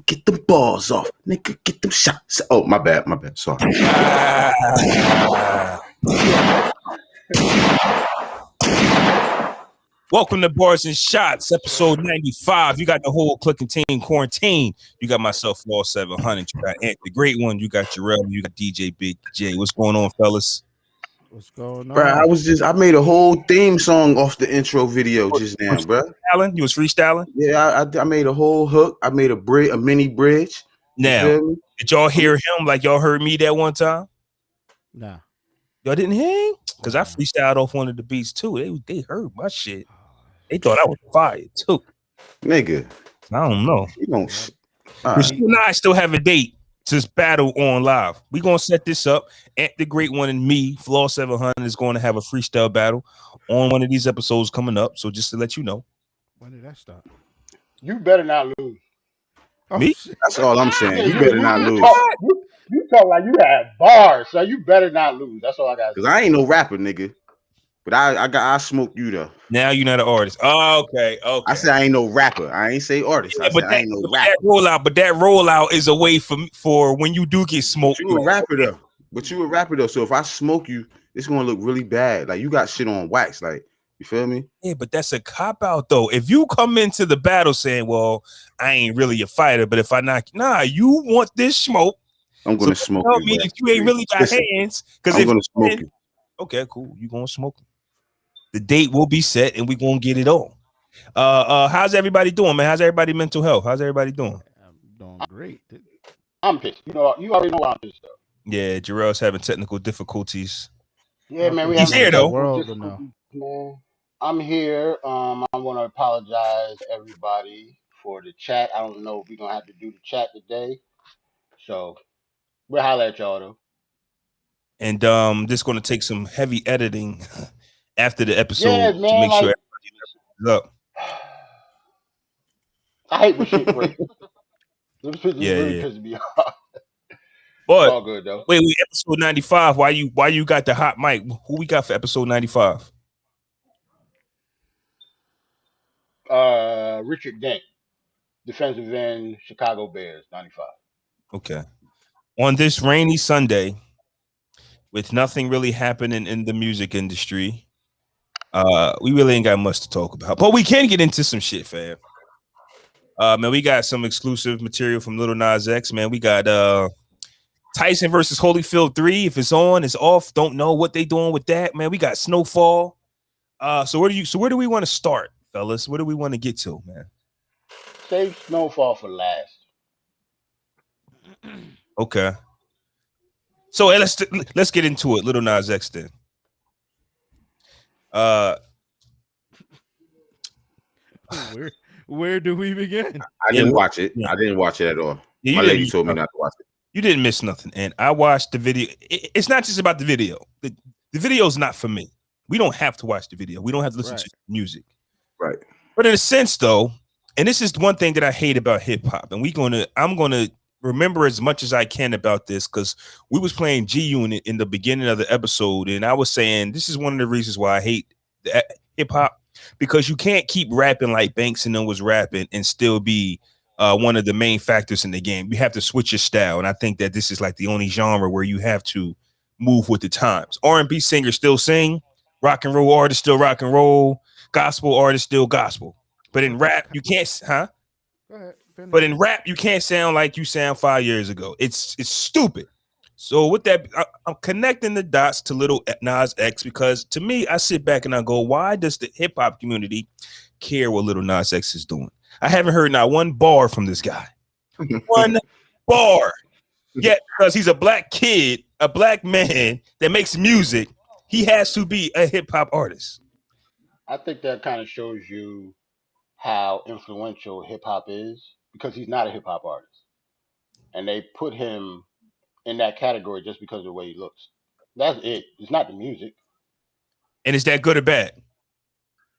Get them balls off, nigga. Get them shots. Oh, my bad. Sorry. Welcome to Barz and Shotz, episode 95. You got the whole clicking team quarantine. You got myself, Flaw 700. You got Ant, the great one. You got Jerrell. You got DJ Big J. What's going on, fellas? What's going on? Bro, I made a whole theme song off the intro video just now, bro. You was freestyling? Yeah, I made a whole hook. I made a mini bridge. Now, did y'all hear him like y'all heard me that one time? Nah. Y'all didn't hear him? Because I freestyled off one of the beats too. They heard my shit. They thought I was fired too. Nigga. I don't know. You don't. You and I still have a date to battle on live. We're going to set this up. Ant the Great One and me, Flaw 700, is going to have a freestyle battle on one of these episodes coming up. So just to let you know. When did that start? You better not lose. Me? That's all I'm saying. You better not lose. You talk like you had bars, so you better not lose. That's all I got. Because I ain't no rapper, nigga. But I smoked you though. Now you're not an artist. Oh, okay. I said I ain't no rapper. I ain't say artist. I said I ain't no rapper. But that rollout is a way for when you do get smoked. You a rapper though. So if I smoke you, it's gonna look really bad. Like you got shit on wax. Like, you feel me? Yeah, but that's a cop out though. If you come into the battle saying, "Well, I ain't really a fighter, but if I knock, you want this smoke." I'm gonna smoke you. You. Me that you ain't really got hands, because I'm gonna smoke you. Okay, cool. You gonna smoke him. The date will be set and we're gonna get it on. How's everybody doing, man? How's everybody mental health? How's everybody doing? I'm doing great. I'm pissed. You already know I'm pissed though. Yeah, Jerrell's having technical difficulties. Yeah, man. He's here though. Man, I'm here. I want to apologize to everybody for the chat. I don't know if we're gonna have to do the chat today. So we'll holler at y'all though. And this is gonna take some heavy editing after the episode to make sure everybody's up. I hate when shit breaks. This really pisses me off. But it's all good though. Wait, episode 95. Why you got the hot mic? Who we got for episode 95? Richard Dent, defensive end, Chicago Bears, 95. Okay. On this rainy Sunday, with nothing really happening in the music industry, we really ain't got much to talk about. But we can get into some shit, fam. Man, we got some exclusive material from Lil Nas X, man. We got Tyson versus Holyfield 3. If it's on, it's off. Don't know what they doing with that, man. We got Snowfall. So where do we want to start, fellas? Where do we want to get to, man? Save Snowfall for last. Okay. So let's get into it. Lil Nas X then. Where do we begin? I didn't watch it. I didn't watch it at all. Yeah, my lady told me not to watch it. You didn't miss nothing. And I watched the video. It's not just about the video. The video is not for me. We don't have to watch the video. We don't have to listen to music. Right. But in a sense, though, and this is one thing that I hate about hip hop, and I'm gonna remember as much as I can about this, because we was playing G Unit in the beginning of the episode, and I was saying this is one of the reasons why I hate hip hop, because you can't keep rapping like Banks and them was rapping and still be one of the main factors in the game. You have to switch your style, and I think that this is like the only genre where you have to move with the times. R&B singers still sing, rock and roll artists still rock and roll, gospel artists still gospel. But in rap, you can't, Go ahead. But in rap, you can't sound like you sound 5 years ago. It's stupid. So with that, I'm connecting the dots to Lil Nas X, because to me, I sit back and I go, why does the hip hop community care what Lil Nas X is doing? I haven't heard not one bar from this guy. One bar. Yet, because he's a black kid, a black man that makes music, he has to be a hip hop artist. I think that kind of shows you how influential hip hop is, because he's not a hip hop artist. And they put him in that category just because of the way he looks. That's it. It's not the music. And is that good or bad?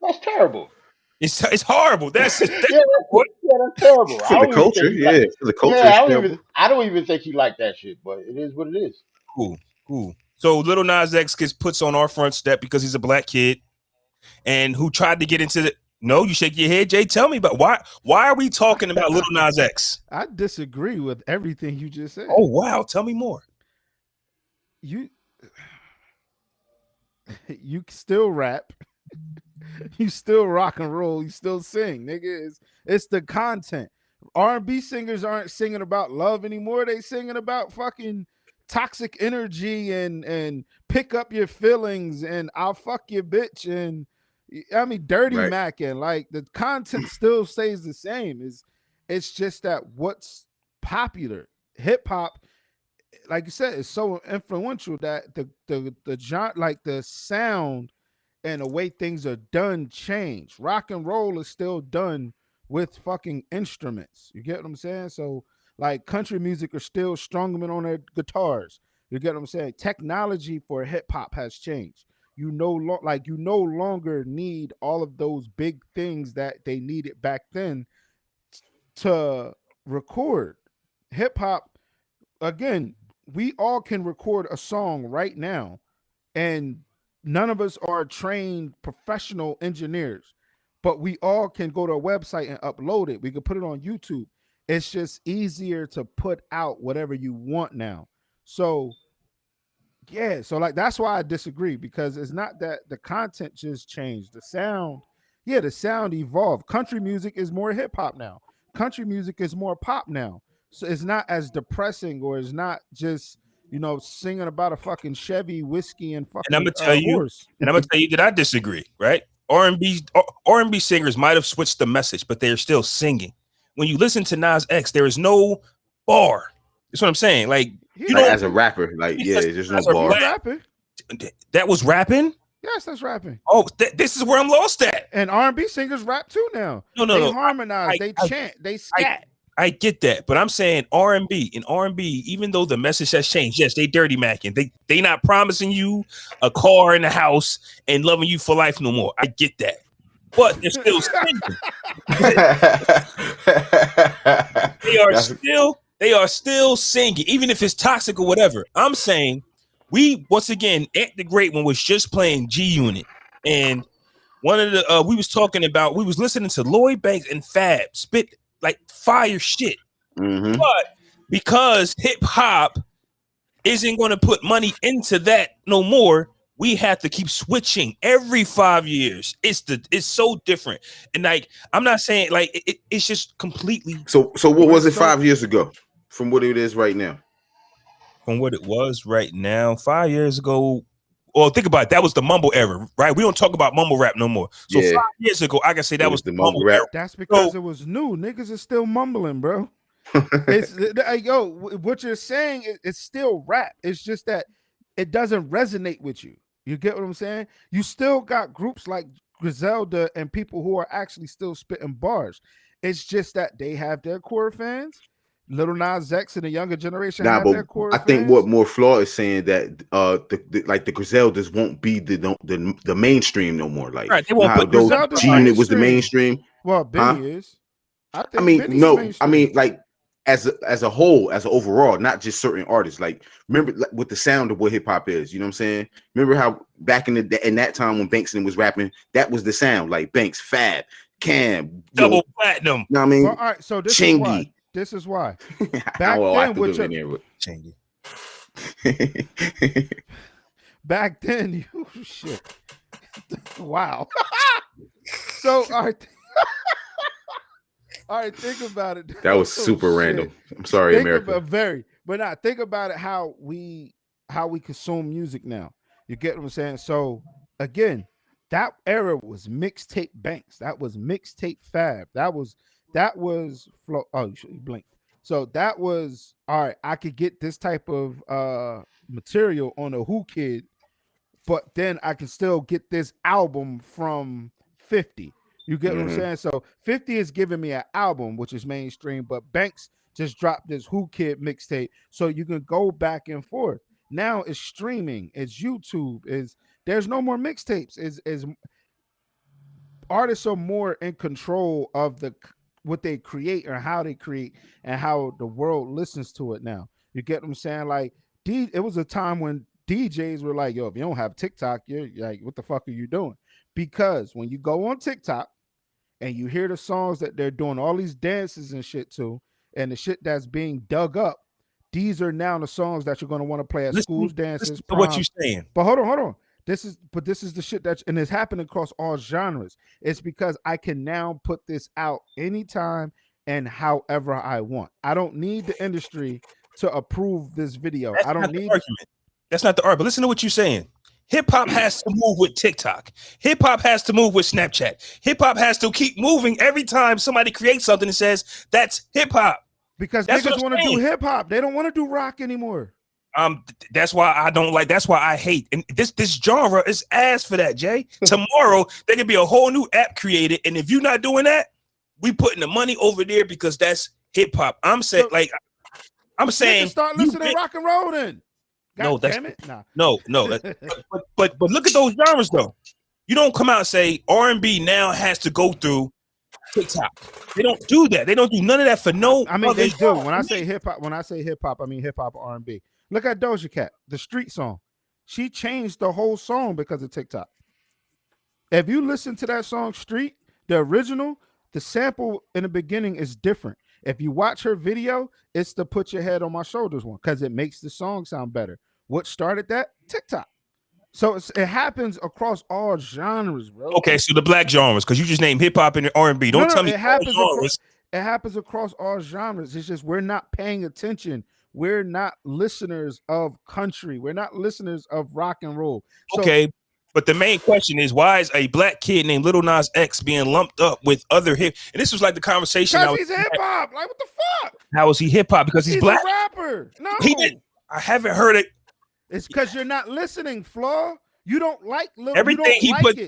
That's terrible. It's horrible. That's that's terrible. For the culture, for the culture. Yeah, I don't even think he liked that shit, but it is what it is. Cool. So Lil Nas X puts on our front step because he's a black kid and who tried to get into No, you shake your head, Jay. Tell me about why are we talking about Lil Nas X? I disagree with everything you just said. Oh wow, tell me more. You still rap. You still rock and roll. You still sing, nigga. It's the content. R&B singers aren't singing about love anymore. They singing about fucking toxic energy and pick up your feelings and I'll fuck your bitch and I mean dirty Right. macking. Like the content still stays the same. It's just that what's popular. Hip hop, like you said, is so influential that the genre, like the sound and the way things are done change. Rock and roll is still done with fucking instruments. You get what I'm saying? So like country music are still strongmen on their guitars. You get what I'm saying? Technology for hip hop has changed. You no longer need all of those big things that they needed back then to record. Hip hop, again, we all can record a song right now, and none of us are trained professional engineers, but we all can go to a website and upload it. We can put it on YouTube. It's just easier to put out whatever you want now. So yeah, so like that's why I disagree, because it's not that the content just changed. The sound, yeah, the sound evolved. Country music is more hip hop now. Country music is more pop now. So it's not as depressing, or it's not just, singing about a fucking Chevy whiskey and fucking And I'm gonna tell you, horse. that I disagree. Right? R&B singers might have switched the message, but they're still singing. When you listen to Nas X, there is no bar. That's what I'm saying. Like as a rapper, like there's no bar. Rapping. That was rapping. Yes, that's rapping. Oh, this is where I'm lost at. And R&B singers rap too now. No. They harmonize, they chant, they scat. I get that, but I'm saying R&B, even though the message has changed, yes, they dirty macking. They not promising you a car and a house and loving you for life no more. I get that, but they're still singing. They are still singing, even if it's toxic or whatever. I'm saying once again, Ant the Great One was just playing G Unit, and one of the we was listening to Lloyd Banks and Fab spit like fire shit. Mm-hmm. But because hip hop isn't going to put money into that no more, we have to keep switching every 5 years. It's so different. And like, I'm not saying like it's just completely. So what was it 5 years ago from what it is right now? From what it was right now, 5 years ago. Well, think about it. That was the mumble era, right? We don't talk about mumble rap no more. So 5 years ago, I can say that was the mumble rap. That's because it was new. Niggas are still mumbling, bro. What you're saying is still rap. It's just that it doesn't resonate with you. You get what I'm saying? You still got groups like Griselda and people who are actually still spitting bars. It's just that they have their core fans. Lil Nas X and the younger generation have their core fans. Think what more Flaw is saying that the Griseldas won't be the mainstream no more. Like right, they won't put Griselda G-Unit was the mainstream. Well, Benny is. I mean like as a whole, as an overall, not just certain artists. Like remember with the sound of what hip hop is, you know what I'm saying? Remember how back in that time when Bankston was rapping, that was the sound, like Banks, Fab, Cam, Double Platinum. You know what I mean? Well, all right, so this Chingy. is why. This is why. Back then, with Chingy. Back then, you shit. Wow. So all right. All right, think about it. That was super random. I'm sorry, America. Think about it how we consume music now. You get what I'm saying? So again, that era was mixtape Banks. That was mixtape Fab. That was Flaw. Oh, you blinked. So that was all right. I could get this type of material on a Who Kid, but then I can still get this album from 50. You get what I'm saying? So 50 is giving me an album, which is mainstream, but Banks just dropped this Who Kid mixtape. So you can go back and forth. Now it's streaming, it's YouTube, there's no more mixtapes. Is artists are more in control of what they create or how they create and how the world listens to it now. You get what I'm saying? Like it was a time when DJs were like, yo, if you don't have TikTok, you're like, what the fuck are you doing? Because when you go on TikTok, and you hear the songs that they're doing all these dances and shit to, and the shit that's being dug up, these are now the songs that you're going to want to play at schools, dances, to what you're saying. But hold on. This is the shit and it's happening across all genres. It's because I can now put this out anytime and however I want. I don't need the industry to approve this video. I don't need argument. That's not the argument. Listen to what you're saying. Hip hop has to move with TikTok. Hip hop has to move with Snapchat. Hip hop has to keep moving every time somebody creates something and says that's hip hop. Because niggas want to do hip hop. They don't want to do rock anymore. That's why I don't like. That's why I hate. And this genre is ass for that, Jay. Tomorrow there could be a whole new app created, and if you're not doing that, we putting the money over there because that's hip hop. I'm saying, start listening to rock and roll then. God damn it. Nah. No. But look at those genres though. You don't come out and say R&B now has to go through TikTok. They don't do that. They don't do none of that for no. I mean, they do. When I say hip hop, I mean hip hop R&B. Look at Doja Cat, the street song. She changed the whole song because of TikTok. If you listen to that song Street, the original, the sample in the beginning is different. If you watch her video, it's the Put Your Head on My Shoulders one because it makes the song sound better. What started that? TikTok. So it happens across all genres, bro. Okay, so the black genres, because you just named hip hop and R&B. Don't tell me it happens across all genres. It's just we're not paying attention. We're not listeners of country. We're not listeners of rock and roll. So, okay, but the main question is, why is a black kid named Lil Nas X being lumped up with other hip? And this was like the conversation. Because he's hip hop. Like, what the fuck? How is he hip hop? Because he's black. A rapper. No, I haven't heard it. It's because you're not listening, Flaw. You don't like everything he put.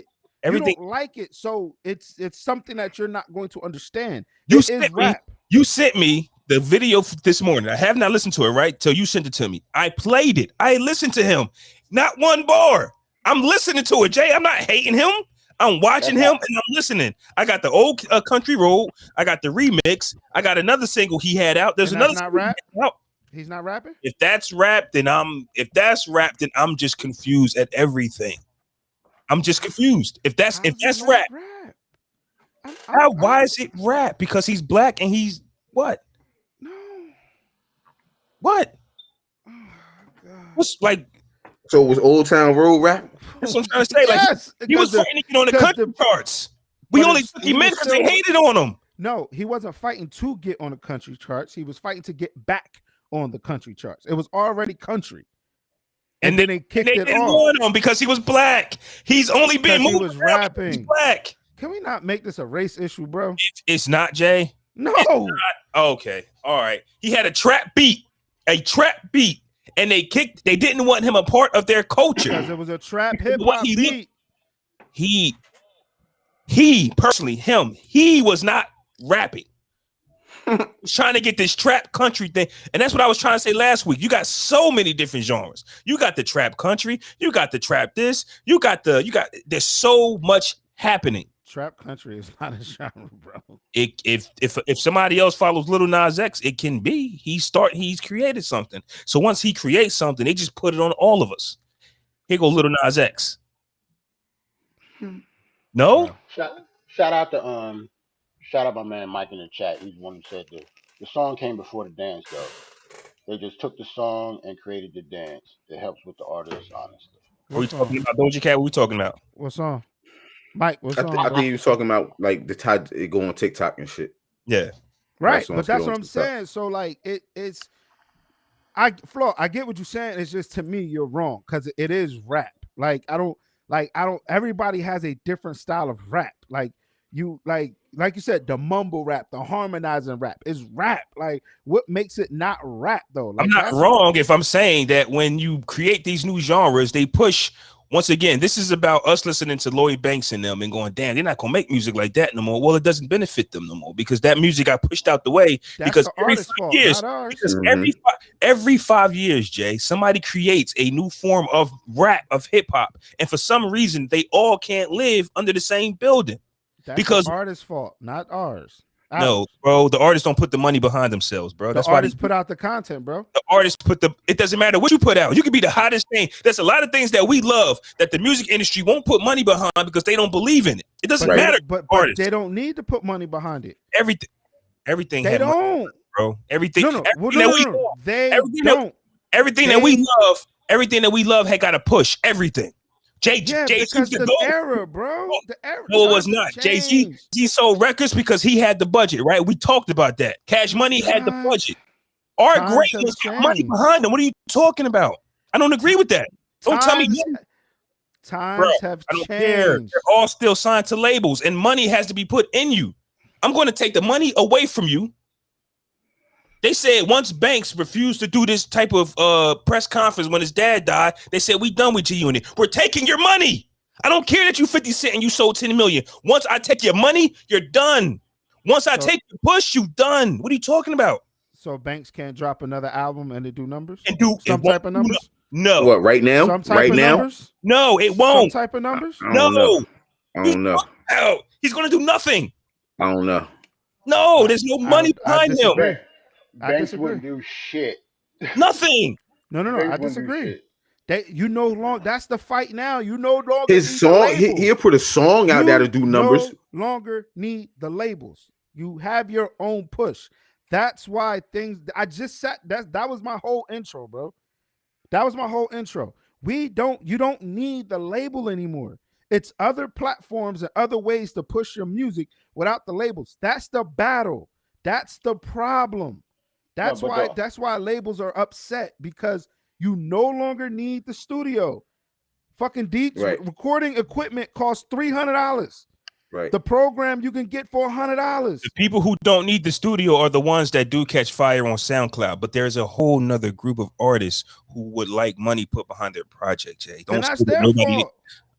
Everything you don't like it, so it's something that you're not going to understand. You sent me the video this morning. I have not listened to it, right? Till you sent it to me. I played it. I listened to him. Not one bar. I'm listening to it, Jay. I'm not hating him. I'm watching him and I'm listening. I got the old country road. I got the remix. I got another single he had out. There's another not rap. He's not rapping. If that's rap, then I'm just confused at everything. I'm just confused. If that's rap. Why is it rap? Because he's black and he's what? No. What? Oh, God. What's like? So was Old Town Road rap? That's what I'm trying to say. Yes, like he was fighting to get on the country charts. We only took him in because they hated on him. No, he wasn't fighting to get on the country charts. He was fighting to get back on the country charts. It was already country. And then they kicked it off on him because he was black. He's only been moving. He was rapping. He's black. Can we not make this a race issue, bro? It's not, Jay. No. Not. Okay. All right. He had a trap beat. And they didn't want him a part of their culture. Because it was a trap hip hop beat. He personally, he was not rapping. He's trying to get this trap country thing. And that's what I was trying to say last week. You got so many different genres. You got the trap country, you got the trap this, there's so much happening. Trap country is not a genre, bro. If somebody else follows Lil Nas X, it can be. He's created something. So once he creates something, they just put it on all of us. Here goes Lil Nas X. No? Shout out my man Mike in the chat. He's the one who said the song came before the dance, though. They just took the song and created the dance. It helps with the artist, honestly. Are we talking about Doja Cat? What are we talking about? What song? Mike, what song? I think he was talking about like the time it go on TikTok and shit. Yeah. Right. But that's what I'm saying. So like Flaw, I get what you're saying. It's just to me, you're wrong because it is rap. I don't everybody has a different style of rap. Like you said, the mumble rap, the harmonizing rap is rap. Like what makes it not rap though? Like, I'm not wrong if I'm saying that when you create these new genres, they push. Once again, this is about us listening to Lloyd Banks and them and going, damn, they're not gonna make music like that no more. Well, it doesn't benefit them no more because that music got pushed out the way. Because every 5 years, Jay, somebody creates a new form of rap, of hip hop, and for some reason they all can't live under the same building. That's because the artist's fault, not ours. No, bro. The artists don't put the money behind themselves, bro. That's why artists put out the content, bro. The artists it doesn't matter what you put out. You could be the hottest thing. There's a lot of things that we love that the music industry won't put money behind because they don't believe in it. It doesn't matter. But they don't need to put money behind it. Everything they don't, money, bro. Everything. Everything that we love had got to push everything. Because the era, bro. The era. No, it was not. Jay-Z sold records because he had the budget, right? We talked about that. Cash Money had the budget. Art Greatness got money behind them. What are you talking about? I don't agree with that. Don't tell me. Times have changed. I don't care. They're all still signed to labels, and money has to be put in you. I'm going to take the money away from you. They said once Banks refused to do this type of press conference when his dad died, they said, we done with G-Unit. We're taking your money. I don't care that you 50 Cent and you sold 10 million. Once I take your money, you're done. Once I take your push, you done. What are you talking about? So Banks can't drop another album and it do numbers? And do some type of numbers? No. What, right now? Some type of numbers? No, it won't. Some type of numbers? I don't know. He's going to do nothing. I don't know. No, there's no money behind him. Banks wouldn't do shit. Nothing. No. I disagree. That's the fight now. You no longer his song. He'll put a song out that'll do numbers. No longer need the labels. You have your own push. That's why I just sat. That was my whole intro, bro. That was my whole intro. You don't need the label anymore. It's other platforms and other ways to push your music without the labels. That's the battle. That's the problem. That's why labels are upset, because you no longer need the studio. Fucking recording equipment costs $300. Right. The program you can get for $100. The people who don't need the studio are the ones that do catch fire on SoundCloud. But there's a whole nother group of artists who would like money put behind their project, Jay. And that's their fault.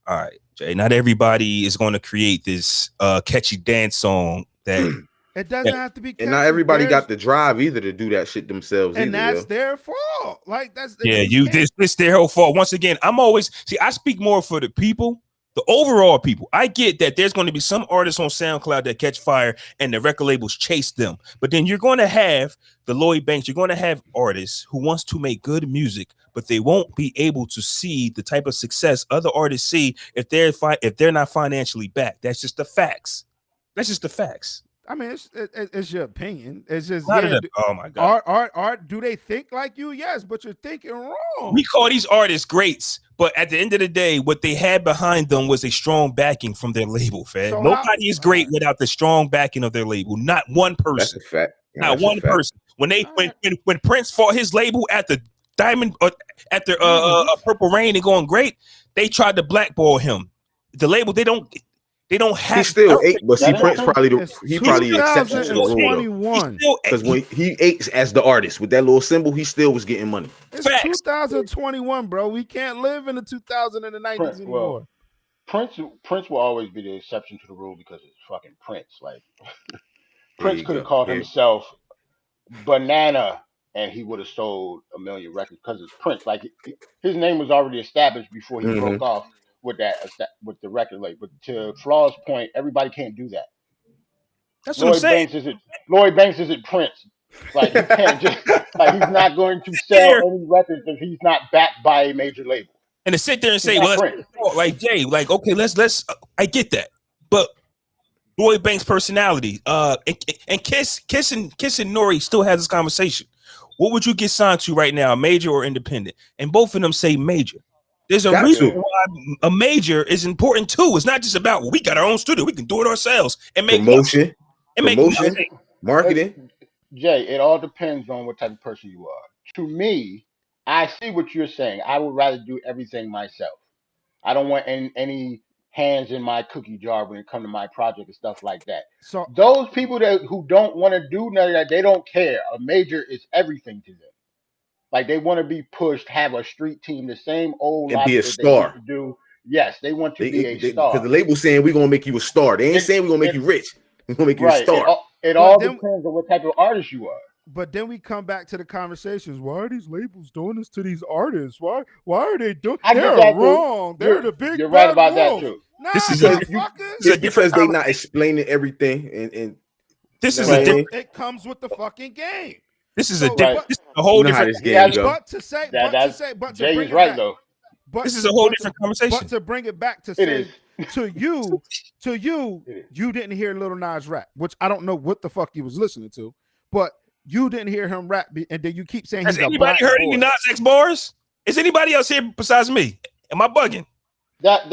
All right, Jay. Not everybody is going to create this catchy dance song that. It doesn't have to be. And not everybody got the drive either to do that shit themselves. And that's their fault. Like that's this their whole fault. Once again, I speak more for the people, the overall people. I get that there's going to be some artists on SoundCloud that catch fire and the record labels chase them. But then you're going to have the Lloyd Banks. You're going to have artists who wants to make good music, but they won't be able to see the type of success other artists see if they're not financially backed. That's just the facts. I mean, it's your opinion. It's just oh my god. Art. Do they think like you? Yes, but you're thinking wrong. We call these artists greats, but at the end of the day, what they had behind them was a strong backing from their label. Fam, so nobody is great without the strong backing of their label. Not one person. That's a fact. Not one person. When Prince fought his label at the Diamond at the Purple Rain and going great, they tried to blackball him. The label they don't have. He still ate, but see, Prince probably exception to the rule because when he ate as the artist with that little symbol, he still was getting money. It's 2021, bro. We can't live in the 2090s anymore. Prince will always be the exception to the rule because it's fucking Prince. Like Prince could have called himself Banana and he would have sold 1 million records because it's Prince. Like his name was already established before he broke off with the record label. But to Flaw's point, everybody can't do that. That's what I'm saying. Lloyd Banks isn't Prince. Like you can't just like he's not going to sell any records if he's not backed by a major label. And to sit there and say, well, like Jay, like okay, let's I get that, but Lloyd Banks' personality, and Kiss and Nori still has this conversation. What would you get signed to right now, major or independent? And both of them say major. There's a reason why a major is important too. It's not just about we got our own studio, we can do it ourselves and make promotion, marketing. Jay, it all depends on what type of person you are. To me, I see what you're saying. I would rather do everything myself. I don't want any hands in my cookie jar when it comes to my project and stuff like that. So those people who don't want to do none of that, they don't care. A major is everything to them. Like they want to be pushed, have a street team, the same old and be a star. They do. Yes, they want to be a star. Because the label's saying we're gonna make you a star. They ain't saying we're gonna make you rich. We're gonna make you a star. It all depends on what type of artist you are. But then we come back to the conversations. Why are these labels doing this to these artists? Why are they doing? They're wrong. They're the big. You're right about that too. Nah, this is because they're not explaining everything and This is Right. a different. It comes with the fucking game. This is So, a different. but- This is a whole You know how different. this game go. But to say, but to Jay bring is it right back, though. but This is a whole but different to, conversation. But to bring it back to It say is. to you, you didn't hear Lil Nas rap, which I don't know what the fuck you was listening to, but you didn't hear him rap, and then you keep saying Has he's a anybody black heard boy. any Nas X bars? Is anybody else here besides me? Am I bugging? That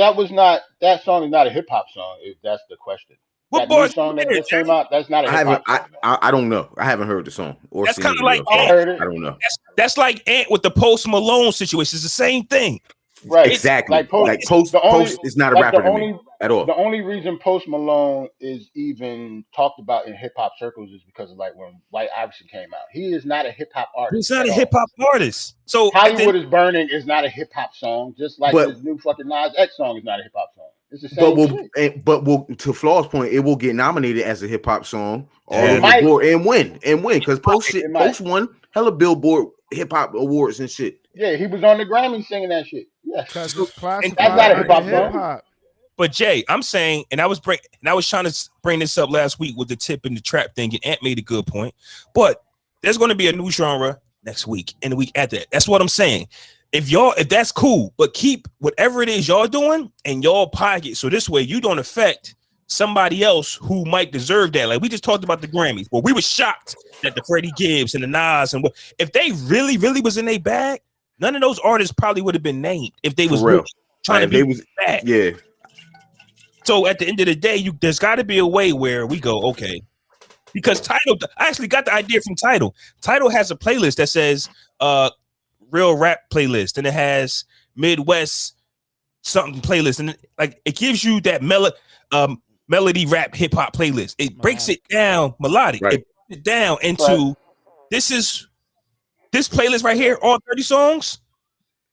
song is not a hip hop song. If that's the question. What That new bars? song that just came out, that's not a I hip haven't. hop song. I don't know. I haven't heard the song or That's seen kind the of like video. I heard it. I don't know. That's like Ant with the Post Malone situation. It's the same thing. Right. Exactly. Like Post, Post the only- is not a like rapper the to only- me at all. The only reason Post Malone is even talked about in hip hop circles is because of like when White Iverson came out. He is not a hip hop artist. He's not a at hip hop artist. So all. Hollywood is Burning is not a hip hop song, just like But- this new fucking Nas X song is not a hip hop song. It's the same shit. But to Flaw's point, it will get nominated as a hip hop song all Yeah. over the board and win because Post It might. won hella Billboard hip hop awards and shit. Yeah, he was on the Grammy singing that shit. Yes. Because it's classified That's not a under hip-hop song. hip-hop. But Jay, I'm saying, and I was trying to bring this up last week with the tip and the trap thing, and Ant made a good point. But there's going to be a new genre next week and the week after that. That's what I'm saying. If that's cool, but keep whatever it is y'all doing in y'all pocket, so this way you don't affect somebody else who might deserve that. Like we just talked about the Grammys. Well, we were shocked that the Freddie Gibbs and the Nas and if they really, really was in their bag, none of those artists probably would have been named if they was really trying to be bad. Yeah. So at the end of the day, there's got to be a way where we go, okay, because Tidal, I actually got the idea from Tidal. Tidal has a playlist that says real rap playlist, and it has Midwest something playlist, and it gives you that melody rap hip hop playlist. It breaks it down melodic. Right. It breaks it down into this playlist right here, all 30 songs.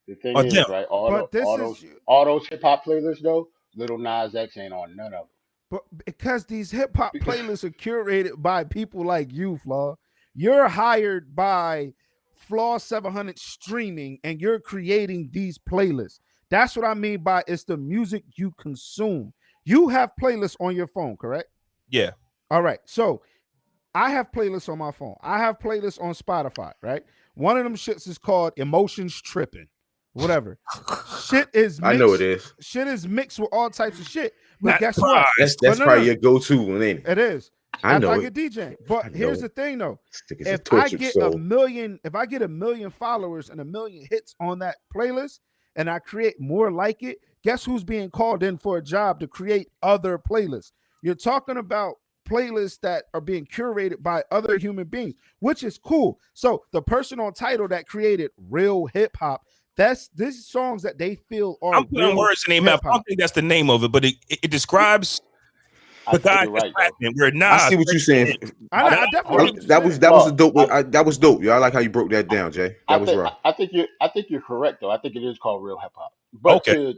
The thing Or is, them. right, But this all those hip hop playlists though, Lil Nas X ain't on none of them. But because these hip hop playlists are curated by people like you, Flaw, you're hired by Flaw 700 streaming, and you're creating these playlists. That's what I mean by it's the music you consume. You have playlists on your phone, correct? Yeah. All right. So I have playlists on my phone. I have playlists on Spotify, right? One of them shits is called Emotions Tripping, whatever. Shit is mixed, I know it is. Shit is mixed with all types of shit. But Not guess pride. what? That's no, probably no. your go-to one, ain't it? It is. I After know I it. get DJing. But I know here's it. the thing though. Stick is a If I tortured get soul. if I get a million followers and a million hits on that playlist and I create more like it, guess who's being called in for a job to create other playlists? You're talking about playlists that are being curated by other human beings, which is cool. So the person on Tidal that created real hip hop, these songs that they feel are I'm putting words in their mouth. I don't think that's the name of it, but it describes the guy you're right, that's rapping. Where Nas, I see what you're saying. I definitely That was a dope. That was dope. Yo, I like how you broke that down, Jay. That was right. I think you're correct though. I think it is called real hip hop. But Okay.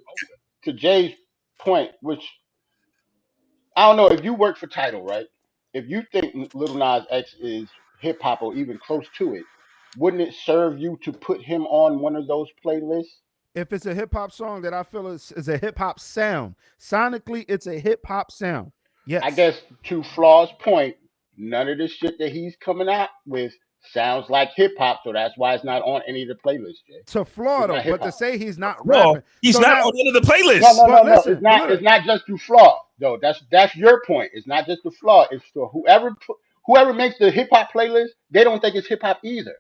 to Jay's point, which I don't know, if you work for Tidal, right? If you think Lil Nas X is hip hop or even close to it, wouldn't it serve you to put him on one of those playlists? If it's a hip hop song that I feel is a hip hop sound, sonically, it's a hip hop sound. Yes. I guess to Flaw's point, none of the shit that he's coming out with sounds like hip hop, so that's why it's not on any of the playlists, Jay. To Flaw It's though, not but to hip-hop. say he's not No, rapping, he's so not now- on one of the playlists. No. But listen, It's not just to Flaw though. That's your point. It's not just the Flaw. It's to whoever makes the hip hop playlist. They don't think it's hip hop either.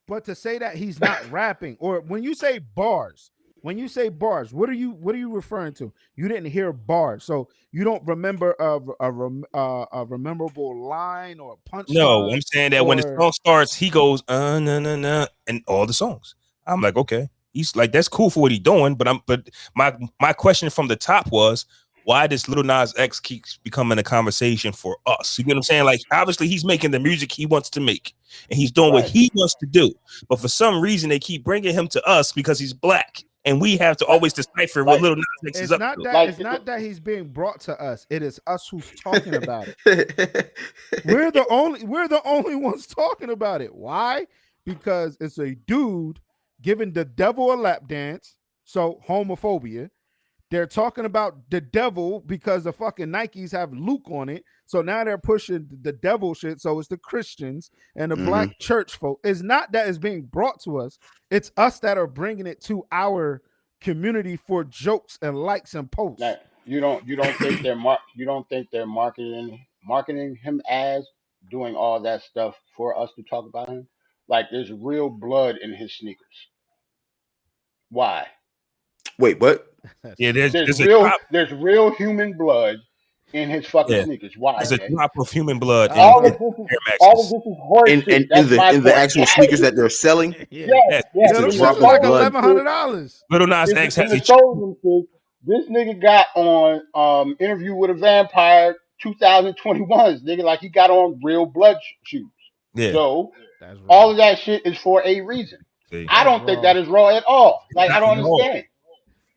But to say that he's not rapping, or when you say bars, what are you referring to? You didn't hear bars, so you don't remember a memorable line or a punch. No, I'm saying that when the or- song starts, he goes, no, and all the songs. I'm like, okay. He's like, that's cool for what he's doing, but my question from the top was, why does Lil Nas X keeps becoming a conversation for us? You get what I'm saying? Like, obviously, he's making the music he wants to make, and he's doing what he wants to do. But for some reason, they keep bringing him to us because he's black, and we have to always decipher what Lil Nas X is up to. It's not that he's being brought to us. It is us who's talking about it. We're the only ones talking about it. Why? Because it's a dude giving the devil a lap dance. So homophobia. They're talking about the devil because the fucking Nikes have Luke on it. So now they're pushing the devil shit. So it's the Christians and the black church folk. It's not that it's being brought to us. It's us that are bringing it to our community for jokes and likes and posts. Now, you don't think they're marketing him as doing all that stuff for us to talk about him? Like there's real blood in his sneakers. Why? Wait, what? Yeah, There's real human blood in his fucking sneakers. Why? There's a drop of human blood in all Air of this Maxes. is horse And shit. in the actual sneakers that they're selling, Yes. It's a drop of like blood. $1,100. Lil Nas X has a This nigga got on Interview with a Vampire 2021's nigga, like he got on real blood shoes. yeah. So all of that shit is for a reason. See. I don't think that is raw at all. Like I don't understand.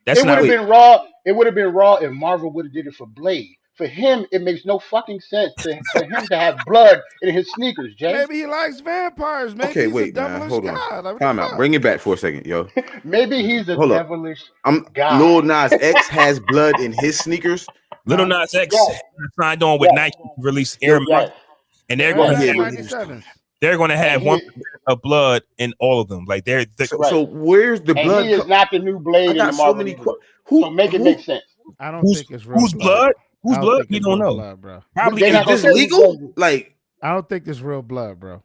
That's It would have been raw. It would have been raw if Marvel would have did it for Blade. For him, it makes no fucking sense for him to have blood in his sneakers, Jay. Maybe he likes vampires. Maybe Okay, he's wait, a man. devilish Hold on. god. Like, Time out. Bring it back for a second, yo. Maybe he's a Hold up. devilish I'm guy. Lil Nas X has blood in his sneakers. Lil Nas X Yes. signed on with Nike to release Air Max, and they're going to Yeah, have, 97. they're going to have 1% of blood in all of them. Like they're So where's the And blood? he is not the new Blade I in the got so Marvel many. universe. Who? So make it make sense. I don't who's think it's real whose blood? Whose I blood? think We it's don't real know. blood, bro. Probably They're Is not this gonna say it's legal? blood. Like, I don't think it's real blood, bro.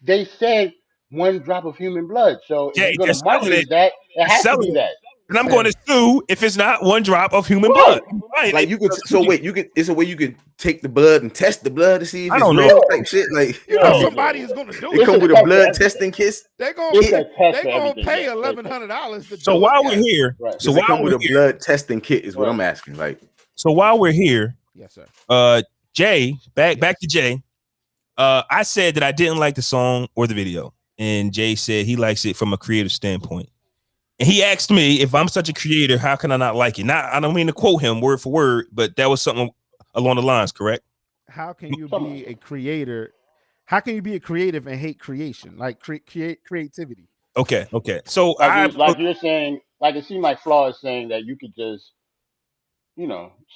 They said one drop of human blood. So if Yeah, you're gonna they're market selling it as that, it has to selling be it. that. And I'm going to sue if it's not one drop of human Right. blood. Right. like you could. So wait, you could. It's a way you can take the blood and test the blood to see if I it's don't real know. type shit. Like, You know somebody is gonna do it come it. with a blood testing kit. They're gonna It's pay, a test they for gonna everything, pay yeah. $1,100 to So do while it. we're here, Right. so Does it come while with we're a here, blood testing kit? Is what Right. I'm asking. Like, so while we're here, Yes, sir. Jay, back to Jay. I said that I didn't like the song or the video, and Jay said he likes it from a creative standpoint. And he asked me, if I'm such a creator, how can I not like it? Now, I don't mean to quote him word for word, but that was something along the lines, correct? How can you be a creator? How can you be a creative and hate creation? Like creativity. Okay. So Like you're saying, like it seemed like Flaw is saying that you could just,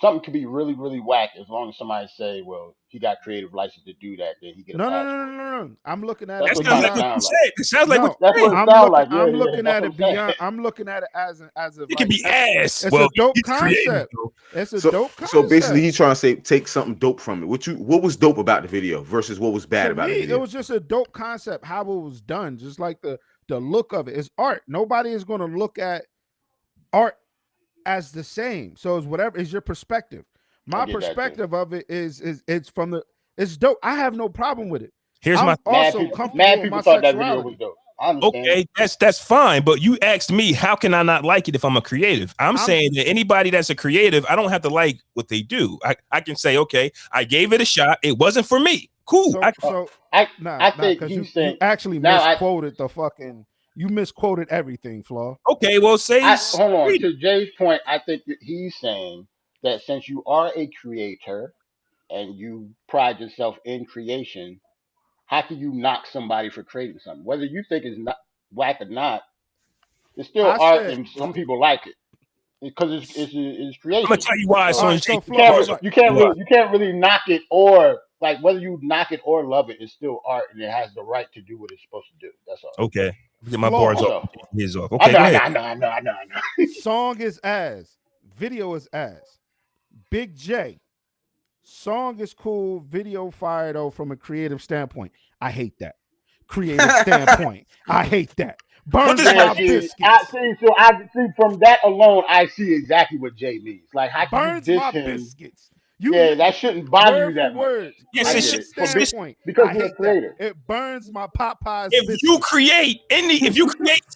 something could be really, really whack as long as somebody say, well, he got creative license to do that, then he get a pass. No. I'm looking at That's it. what that's it not like sounds what like. you said. It sounds like No, what That's you're what saying. it sounds like. I'm Yeah, looking that's at what it I'm saying. beyond. I'm looking at it as a. It can be ass. It's Well, a dope he's creative, concept. though. It's a so, dope concept. so basically, he's trying to say take something dope from it. What was dope about the video versus what was bad To about me, the video? it was just a dope concept. How it was done, just like the look of it. It's art. Nobody is going to look at art as the same. So it's whatever is your perspective. My perspective of it is it's from the. It's dope. I have no problem with it. Here's I'm my also Mad comfortable people with my thought that video sexuality. was dope. I understand. okay. That's fine. But you asked me, how can I not like it if I'm a creative? I'm saying that anybody that's a creative, I don't have to like what they do. I can say, okay, I gave it a shot. It wasn't for me. Cool. I think because he's you saying actually misquoted the fucking. You misquoted everything, Flaw. Okay, well, hold on. To Jay's point, I think that he's saying that since you are a creator and you pride yourself in creation, how can you knock somebody for creating something? Whether you think it's not whack or not, it's still art, and some people like it because it's creation. I'm gonna tell you why. You can't really knock it, or like whether you knock it or love it, it's still art, and it has the right to do what it's supposed to do. That's all. Okay. Get my bars off. His off. Okay, I know. Song is ass. Video is ass. Big J. Song is cool. Video fire though from a creative standpoint. I hate that. Creative standpoint. I hate that. Burns my biscuits. I see from that alone, I see exactly what Jay means. Like how can Burns you diss my him? biscuits. That shouldn't bother you that much. Yes, it should. Standpoint, because you're a creator. It burns my Popeyes. If you create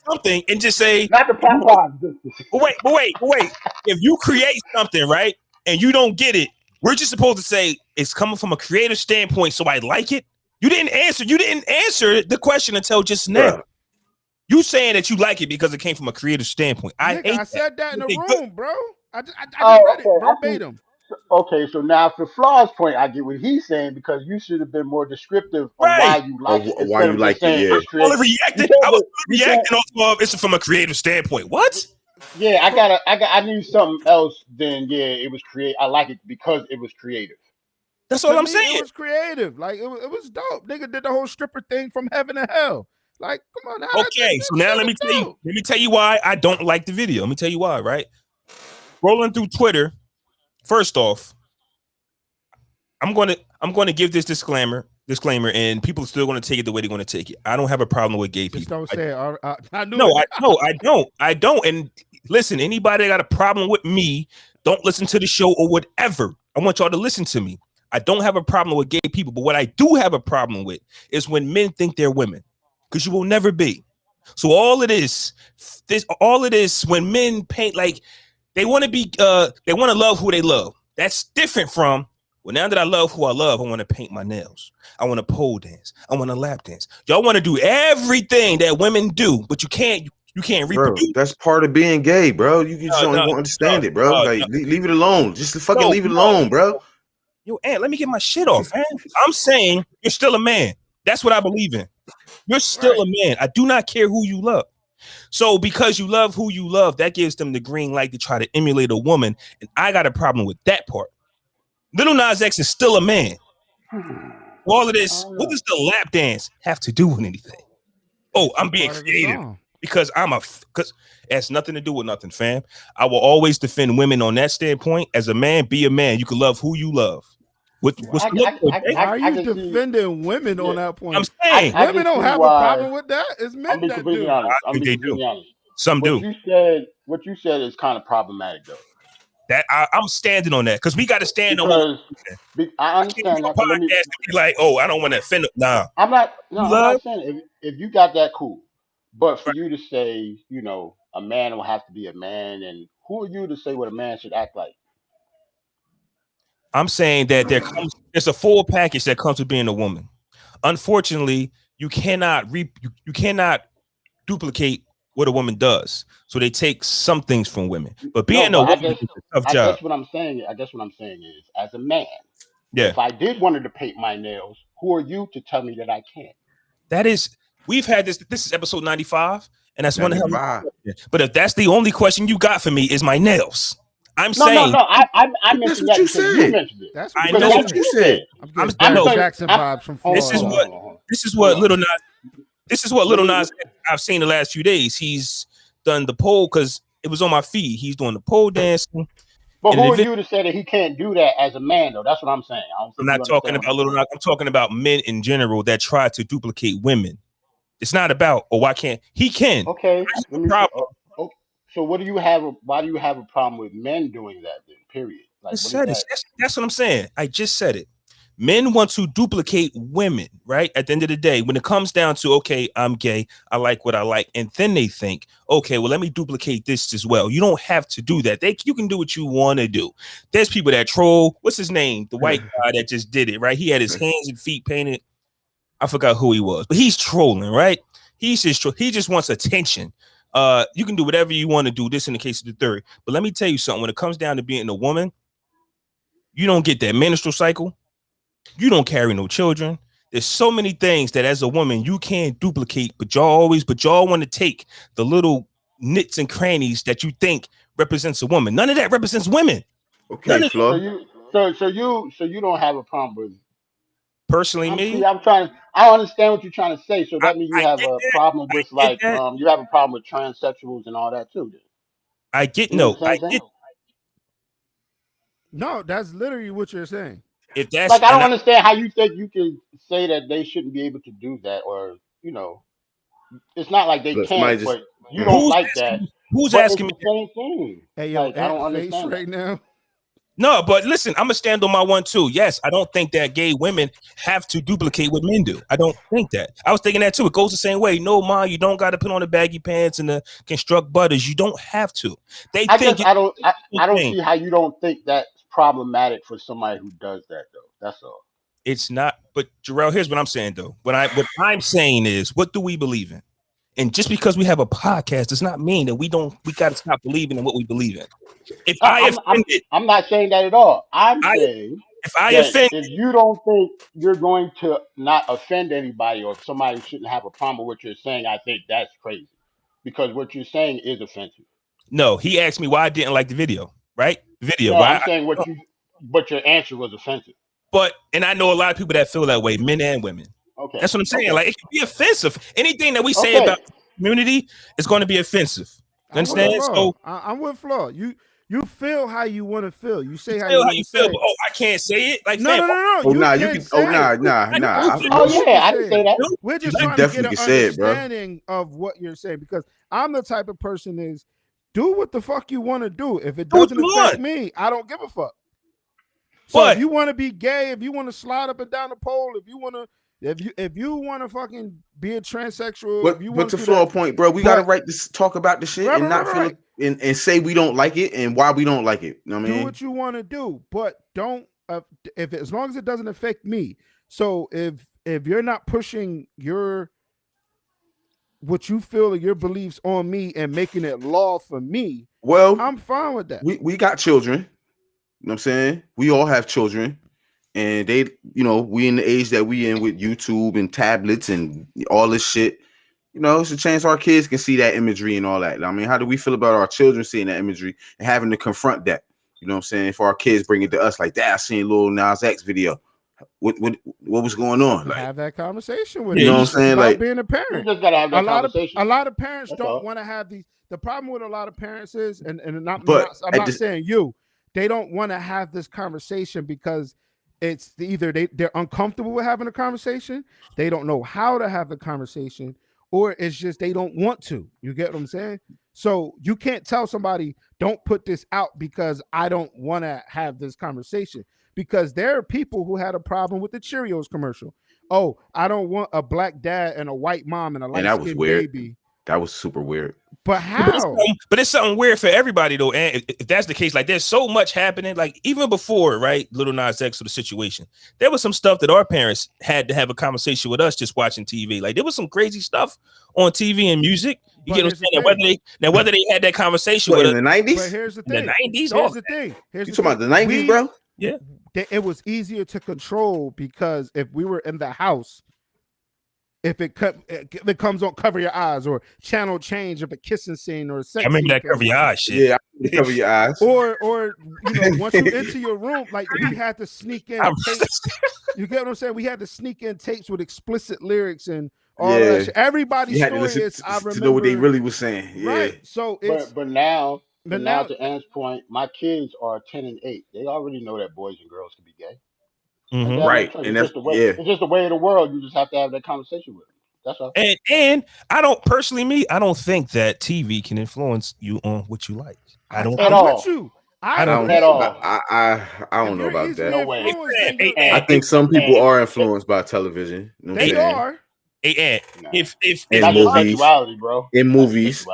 something and just say not the Popeyes biscuits. But wait. If you create something, right, and you don't get it, we're just supposed to say it's coming from a creative standpoint, so I like it. You didn't answer the question until just now. Yeah. You saying that you like it because it came from a creative standpoint. I said that in the room, bro. I just read it verbatim. Okay, so now for Flaw's point, I get what he's saying because you should have been more descriptive on why you like it. Why you like it? Yeah. I was reacting off of it's from a creative standpoint. What? Yeah, I need something else. Then it was creative. I like it because it was creative. That's all I'm me, saying. It was creative. Like it was dope. Nigga did the whole stripper thing from heaven to hell. Like, come on now. Okay, so now let me tell you why I don't like the video. Let me tell you why, right? Rolling through Twitter, first off, I'm gonna give this disclaimer, and people are still gonna take it the way they're gonna take it. I don't have a problem with gay people. Just don't say it. I knew no, it. I don't. And listen, anybody that got a problem with me, don't listen to the show or whatever. I want y'all to listen to me. I don't have a problem with gay people, but what I do have a problem with is when men think they're women, because you will never be. So all it is when men paint like they want to be, they want to love who they love. That's different from, well, now that I love who I love, I want to paint my nails. I want to pole dance. I want to lap dance. Y'all want to do everything that women do, but you can't reproduce. Bro, that's part of being gay, bro. You just don't even understand it, bro. Like, leave it alone. Just fucking leave it alone, bro. Yo, Ant, let me get my shit off, man. I'm saying you're still a man. That's what I believe in. You're still a man. I do not care who you love. So because you love who you love, that gives them the green light to try to emulate a woman. And I got a problem with that part. Lil Nas X is still a man. All of this, what does the lap dance have to do with anything? Oh, I'm being creative because because it has nothing to do with nothing, fam. I will always defend women on that standpoint. As a man, be a man. You can love who you love. Why are you defending women on that point? I'm saying women don't have a problem with that. It's men that do. I'm being completely honest. Some do. What you said is kind of problematic, though. That I'm standing on that because we got to stand on. I understand that. Podcast be like, oh, I don't want to offend. Nah, I'm not saying if you got that, cool. But for you to say, a man will have to be a man, and who are you to say what a man should act like? I'm saying that there's a full package that comes with being a woman. Unfortunately, you cannot duplicate what a woman does. So they take some things from women. But being a woman is a tough job. I guess what I'm saying is, as a man, if I did wanted to paint my nails, who are you to tell me that I can't? That is, we've had this is episode 95, and that's one of the. But if that's the only question you got for me is my nails. I'm saying I mentioned that because you mentioned it. That's what you said. I'm Jackson vibes from Flaw. This is what Lil Nas I've seen the last few days. He's done the pole because it was on my feed. He's doing the pole dancing. But who are you to say that he can't do that as a man, though? That's what I'm saying. I'm not talking about Lil Nas. I'm talking about men in general that try to duplicate women. It's not about, why can't he can? Okay. So what do you have? Why do you have a problem with men doing that then? Period. Like, that's what I'm saying. I just said it. Men want to duplicate women, right? At the end of the day, when it comes down to, okay, I'm gay, I like what I like, and then they think, okay, well, let me duplicate this as well. You don't have to do that. You can do what you want to do. There's people that troll. What's his name? The white guy that just did it, right? He had his hands and feet painted. I forgot who he was, but he's trolling, right? He just wants attention. You can do whatever you want to do. This in the case of the third. But let me tell you something. When it comes down to being a woman, you don't get that menstrual cycle. You don't carry no children. There's so many things that as a woman you can't duplicate, but y'all want to take the little nits and crannies that you think represents a woman. None of that represents women. Okay, Flaw. So you don't have a problem with personally me. I understand what you're trying to say. So that means you have a problem with you have a problem with transsexuals and all that too. Then. I get no, that's literally what you're saying. If that's I don't understand how you think you can say that they shouldn't be able to do that, or it's not like they can't, but you don't like that. Who's asking me? The same thing. Hey, yo, I don't understand right now. No, but listen, I'm gonna stand on my one too. Yes, I don't think that gay women have to duplicate what men do. I don't think that. I was thinking that too. It goes the same way. No, Ma, you don't got to put on the baggy pants and the construct butters. You don't have to. I don't see how you don't think that's problematic for somebody who does that though. That's all. It's not. But Jerrell, here's what I'm saying though. What I'm saying is, what do we believe in? And just because we have a podcast does not mean that we got to stop believing in what we believe in. I'm not saying that at all. I'm saying if you don't think you're going to not offend anybody, or if somebody shouldn't have a problem with what you're saying, I think that's crazy. Because what you're saying is offensive. No, he asked me why I didn't like the video, right? I'm saying but your answer was offensive. But and I know a lot of people that feel that way, men and women. Okay. That's what I'm saying. Okay. Like it can be offensive. Anything that we say about the community is going to be offensive. You understand? So I'm with Flaw. You feel how you want to feel. You say how feel you how you feel, but I can't say it. Like no. Oh nah, you can. Oh nah. Oh yeah, I didn't say that. We're just You trying to get definitely an say it, bro. understanding of what you're saying because I'm the type of person is do what the fuck you want to do. If it doesn't affect me, I don't give a fuck. So if you want to be gay, if you want to slide up and down the pole, if you want to fucking be a transsexual, but to Flaw point, bro, we got a right to talk about the shit and not feel it and say we don't like it and why we don't like it. You know what I mean? Do what you want to do, but don't as long as it doesn't affect me. So if you're not pushing what you feel or your beliefs on me and making it law for me, well, I'm fine with that. We got children. You know what I'm saying? We all have children. And they, we in the age that we in with YouTube and tablets and all this shit. It's a chance our kids can see that imagery and all that. I mean, how do we feel about our children seeing that imagery and having to confront that? You know what I'm saying? If our kids bring it to us like that, I seen Lil Nas X video. What was going on? Like, have that conversation with you know what I'm saying? Like being a parent. You just gotta have that conversation. A lot of parents don't want to have these. The problem with a lot of parents is, and I'm not saying you, they don't want to have this conversation because it's either they're uncomfortable with having a conversation, they don't know how to have the conversation, or it's just they don't want to. You get what I'm saying? So you can't tell somebody, don't put this out because I don't want to have this conversation. Because there are people who had a problem with the Cheerios commercial. Oh, I don't want a black dad and a white mom and a light-skinned baby. That was super weird. But how? But it's something weird for everybody though. And if that's the case, like there's so much happening. Like even before, right, Lil Nas X or the situation, there was some stuff that our parents had to have a conversation with us just watching TV. Like there was some crazy stuff on TV and music. You get what I'm saying? Whether they had that conversation with in the 90s. But here's the thing. The 90s. Here's the thing. You talking about the 90s, bro? Yeah. It was easier to control because if we were in the house, if it comes on Cover Your Eyes or channel change of a kissing scene or a sex. I remember that Cover Your Eyes shit. Yeah, Cover Your Eyes. Or once you into your room, like we had to sneak in tapes. You get what I'm saying? We had to sneak in tapes with explicit lyrics and all that shit. Everybody's story is I remember to know what they really was saying. Yeah. Right. So it's but now to Ann's point, my kids are 10 and 8. They already know that boys and girls can be gay. Mm-hmm. Right, and that's it's just the way of the world. You just have to have that conversation with them. That's all. And I don't think that TV can influence you on what you like. I don't at all. I don't at all. I don't know about that. No way. I think some people are influenced by television. You know they are. If in movies, sexuality, bro. In movies,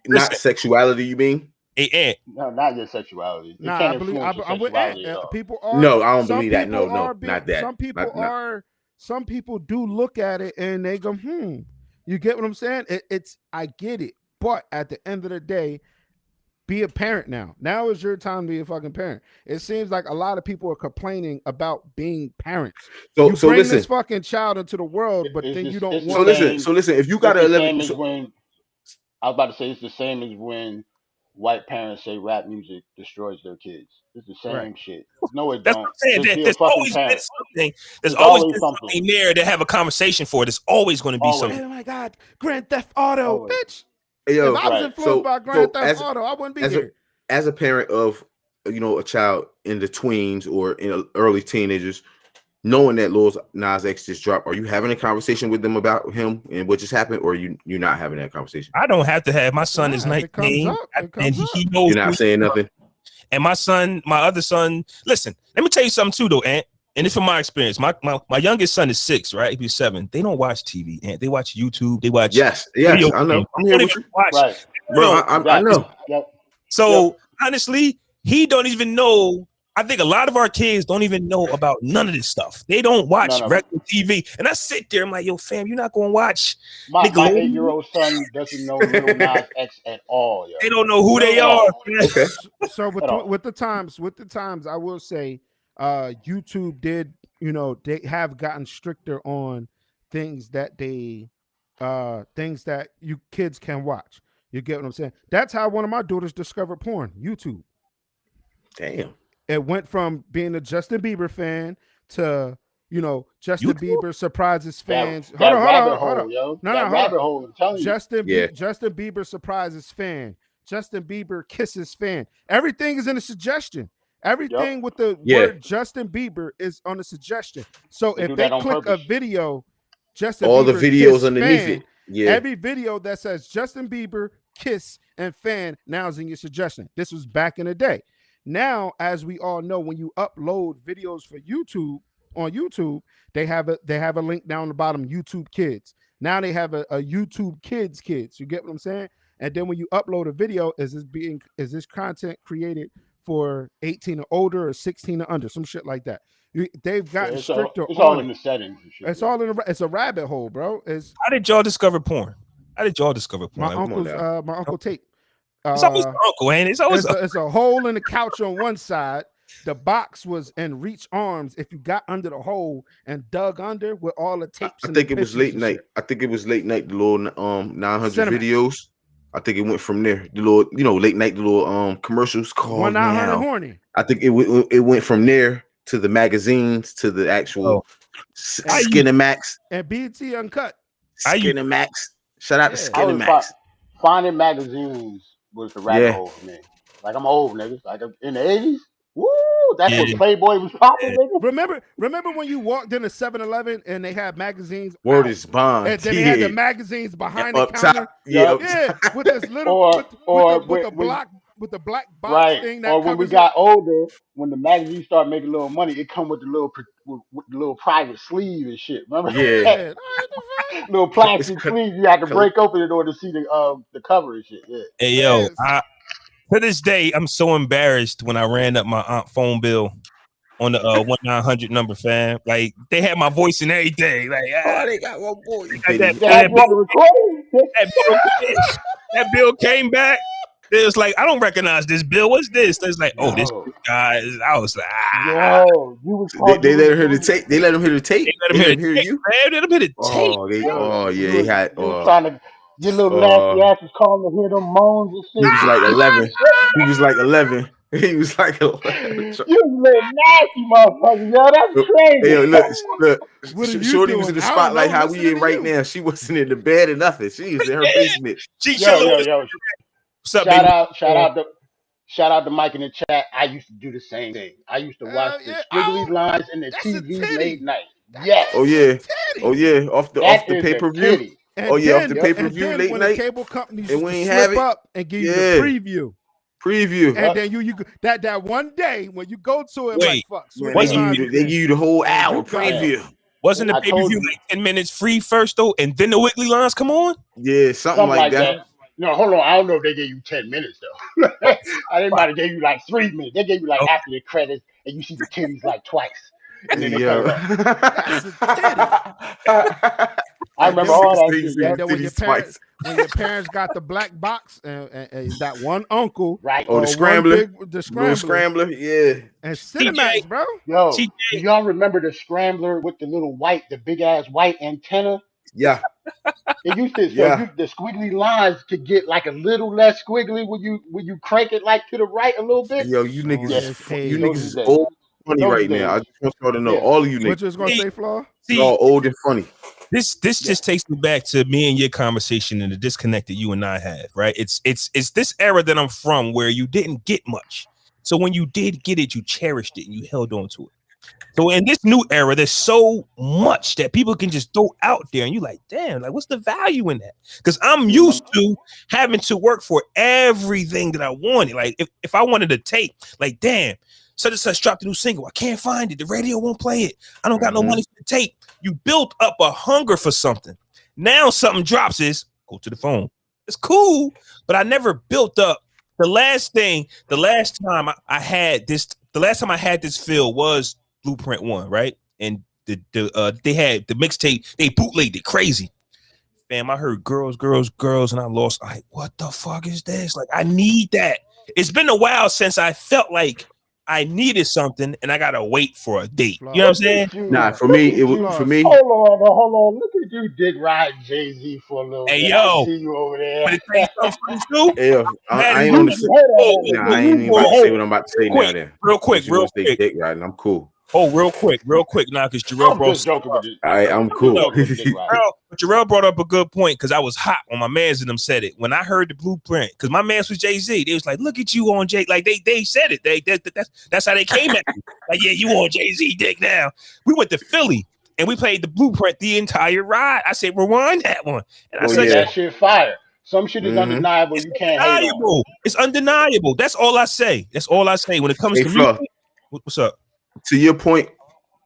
not sexuality. You mean? No, not your sexuality. Nah, I believe I'm with people are. No, I don't believe that. No, not that. Some people are. Some people do look at it and they go, You get what I'm saying? I get it, but at the end of the day, be a parent now. Now is your time to be a fucking parent. It seems like a lot of people are complaining about being parents. So bring listen, this fucking child into the world, but then you don't want. So listen. If you got a 11, I was about to say it's the same as when white parents say rap music destroys their kids. It's the same shit. No, it That's don't. What I'm saying. There's always been something. There's always been something there to have a conversation for. There's always going to be something. Oh my God, Grand Theft Auto, bitch. Hey, yo, if I was influenced by Grand Theft Auto, I wouldn't be here. As a parent of a child in the tweens or in early teenagers, knowing that Lil Nas X just dropped, are you having a conversation with them about him and what just happened, or you're not having that conversation? I don't have to have. My son is 19, and he knows. You're not saying nothing. And my other son, listen, let me tell you something too, though, Ant. And it's from my experience. My youngest son is 6, right? He's 7. They don't watch TV, Ant. They watch YouTube. They watch. Yes, I know. I'm here with you. Right. Bro, I know. So honestly, he don't even know. I think a lot of our kids don't even know about none of this stuff. They don't watch regular TV. And I sit there, I'm like, yo, fam, you're not going to watch. My 8-year-old son doesn't know Lil Nas X at all. Yo. They don't know who they are. Okay. So with the times, I will say YouTube did, they have gotten stricter on things that you kids can watch. You get what I'm saying? That's how one of my daughters discovered porn, YouTube. Damn. It went from being a Justin Bieber fan to Justin Bieber surprises fans. That rabbit hole, yo. No, rabbit hole. I'm telling you. Justin Bieber surprises fan. Justin Bieber kisses fan. Everything is in a suggestion. Everything with the word Justin Bieber is on a suggestion. So if they click a video, Justin all Bieber the videos kiss underneath fan, it. Yeah. Every video that says Justin Bieber kiss and fan now is in your suggestion. This was back in the day. Now, as we all know, when you upload videos for YouTube on YouTube, they have a link down the bottom, YouTube Kids. Now they have a YouTube Kids. You get what I'm saying? And then when you upload a video, is this content created for 18 or older or 16 or under, some shit like that? They've gotten stricter. It's all in the settings. And shit, it's all in it's a rabbit hole, bro. How did y'all discover porn? My uncle Tate. It's always the uncle, ain't it? It's a hole in the couch on one side. The box was in reach arms. If you got under the hole and dug under with all the tapes, I think it was late night. I think it was late night. The little 900 videos. I think it went from there. The little, late night, the little commercials called 1-900 horny. I think it went from there to the magazines to the actual Skinemax and BT Uncut. Skinemax. Shout out to Skinemax. Finding magazines was the rabbit hole for me. Like, I'm old, niggas. Like, in the 80s. Woo! That's when Playboy was popping, nigga. Remember when you walked in a 7-Eleven and they had magazines? Word is bond. And then they had the magazines behind the counter. Top. Yeah, with this little with the black box thing. That or when we got older, when the magazines started making a little money, it come with the little private sleeve and shit. Remember? Yeah. Little plastic sleeve you had to break open in order to see the cover and shit. Yeah. Hey yo, to this day, I'm so embarrassed when I ran up my aunt phone bill on the 1-900 number, fam. Like, they had my voice and everything. Like, they got one voice. That bill came back. It was like, I don't recognize this bill. What's this? It's like, this guy. I was like, Yo, you was they let him hear the tape. They let him hear the tape. They let him hear you. They let him hear the tape. He had. Your little nasty ass was calling to hear them moans and shit. He was like 11. He was like 11. He was like 11. You little nasty motherfucker, yo. That's crazy. Hey, look. Shorty was in the spotlight. How we in right now? She wasn't in the bed or nothing. She was in her basement. Yo. Shout out to Mike in the chat. I used to do the same thing. I used to watch the squiggly lines in the TV late night. Yes. Oh yeah. Off the pay-per-view. Off the pay-per-view late night. The cable companies and we ain't have it up and give you the preview. And then you that one day when you go to it, wait, like fuck. They give you the whole hour preview. Wasn't the pay-per-view like 10 minutes free first though, and then the wiggly lines come on? Yeah, something like that. No, hold on. I don't know if they gave you 10 minutes though. I didn't might have gave you like 3 minutes. They gave you like after the credits, and you see the titties like twice. And then I remember all that shit. And then when your parents got the black box and that one uncle, right? Oh, the scrambler, the scrambler, yeah. And Cinemax, bro. Yo, do y'all remember the scrambler with the big ass white antenna? Yeah. It used to the squiggly lines could get like a little less squiggly when you crank it like to the right a little bit. Yo, you niggas is old and funny right now. I just want y'all to know, all of you niggas. What you was gonna say, Flaw? Y'all old and funny. This just takes me back to me and your conversation and the disconnect that you and I had, right? It's this era that I'm from where you didn't get much. So when you did get it, you cherished it and you held on to it. So in this new era, there's so much that people can just throw out there, and you're like, damn, like what's the value in that? Because I'm used to having to work for everything that I wanted. Like if I wanted a tape, like damn, such and such dropped a new single. I can't find it. The radio won't play it. I don't got no money for the tape. You built up a hunger for something. Now something drops go to the phone. It's cool, but I never built up. The last time I had this feel was Blueprint 1, right? And they had the mixtape, they bootlegged it crazy. Fam, I heard girls, and I lost. What the fuck is this? Like, I need that. It's been a while since I felt like I needed something and I gotta wait for a date. You know what I'm saying? Nah, for me, it was for me. Hold on. Look at you, dick ride Jay-Z for a little bit. Yo, I see you over there. But it takes something too. Hey, I ain't on the. I ain't even about to say what I'm about to say now. Then Real quick. Dick riding, I'm cool. Oh, real quick, now, because Jerrell I'm brought just joking with you. All right, I'm cool. Jerrell brought up a good point because I was hot when my mans and them said it. When I heard the blueprint, because my mans was Jay-Z, they was like, "Look at you on Jay." Like they said it. That's how they came at me. Like, yeah, you on Jay-Z dick now. We went to Philly and we played the blueprint the entire ride. I said, rewind that one, and I said, that shit fire. Some shit is undeniable. You can't hate on. It's undeniable. That's all I say. When it comes to Flaw, music. What's up? To your point,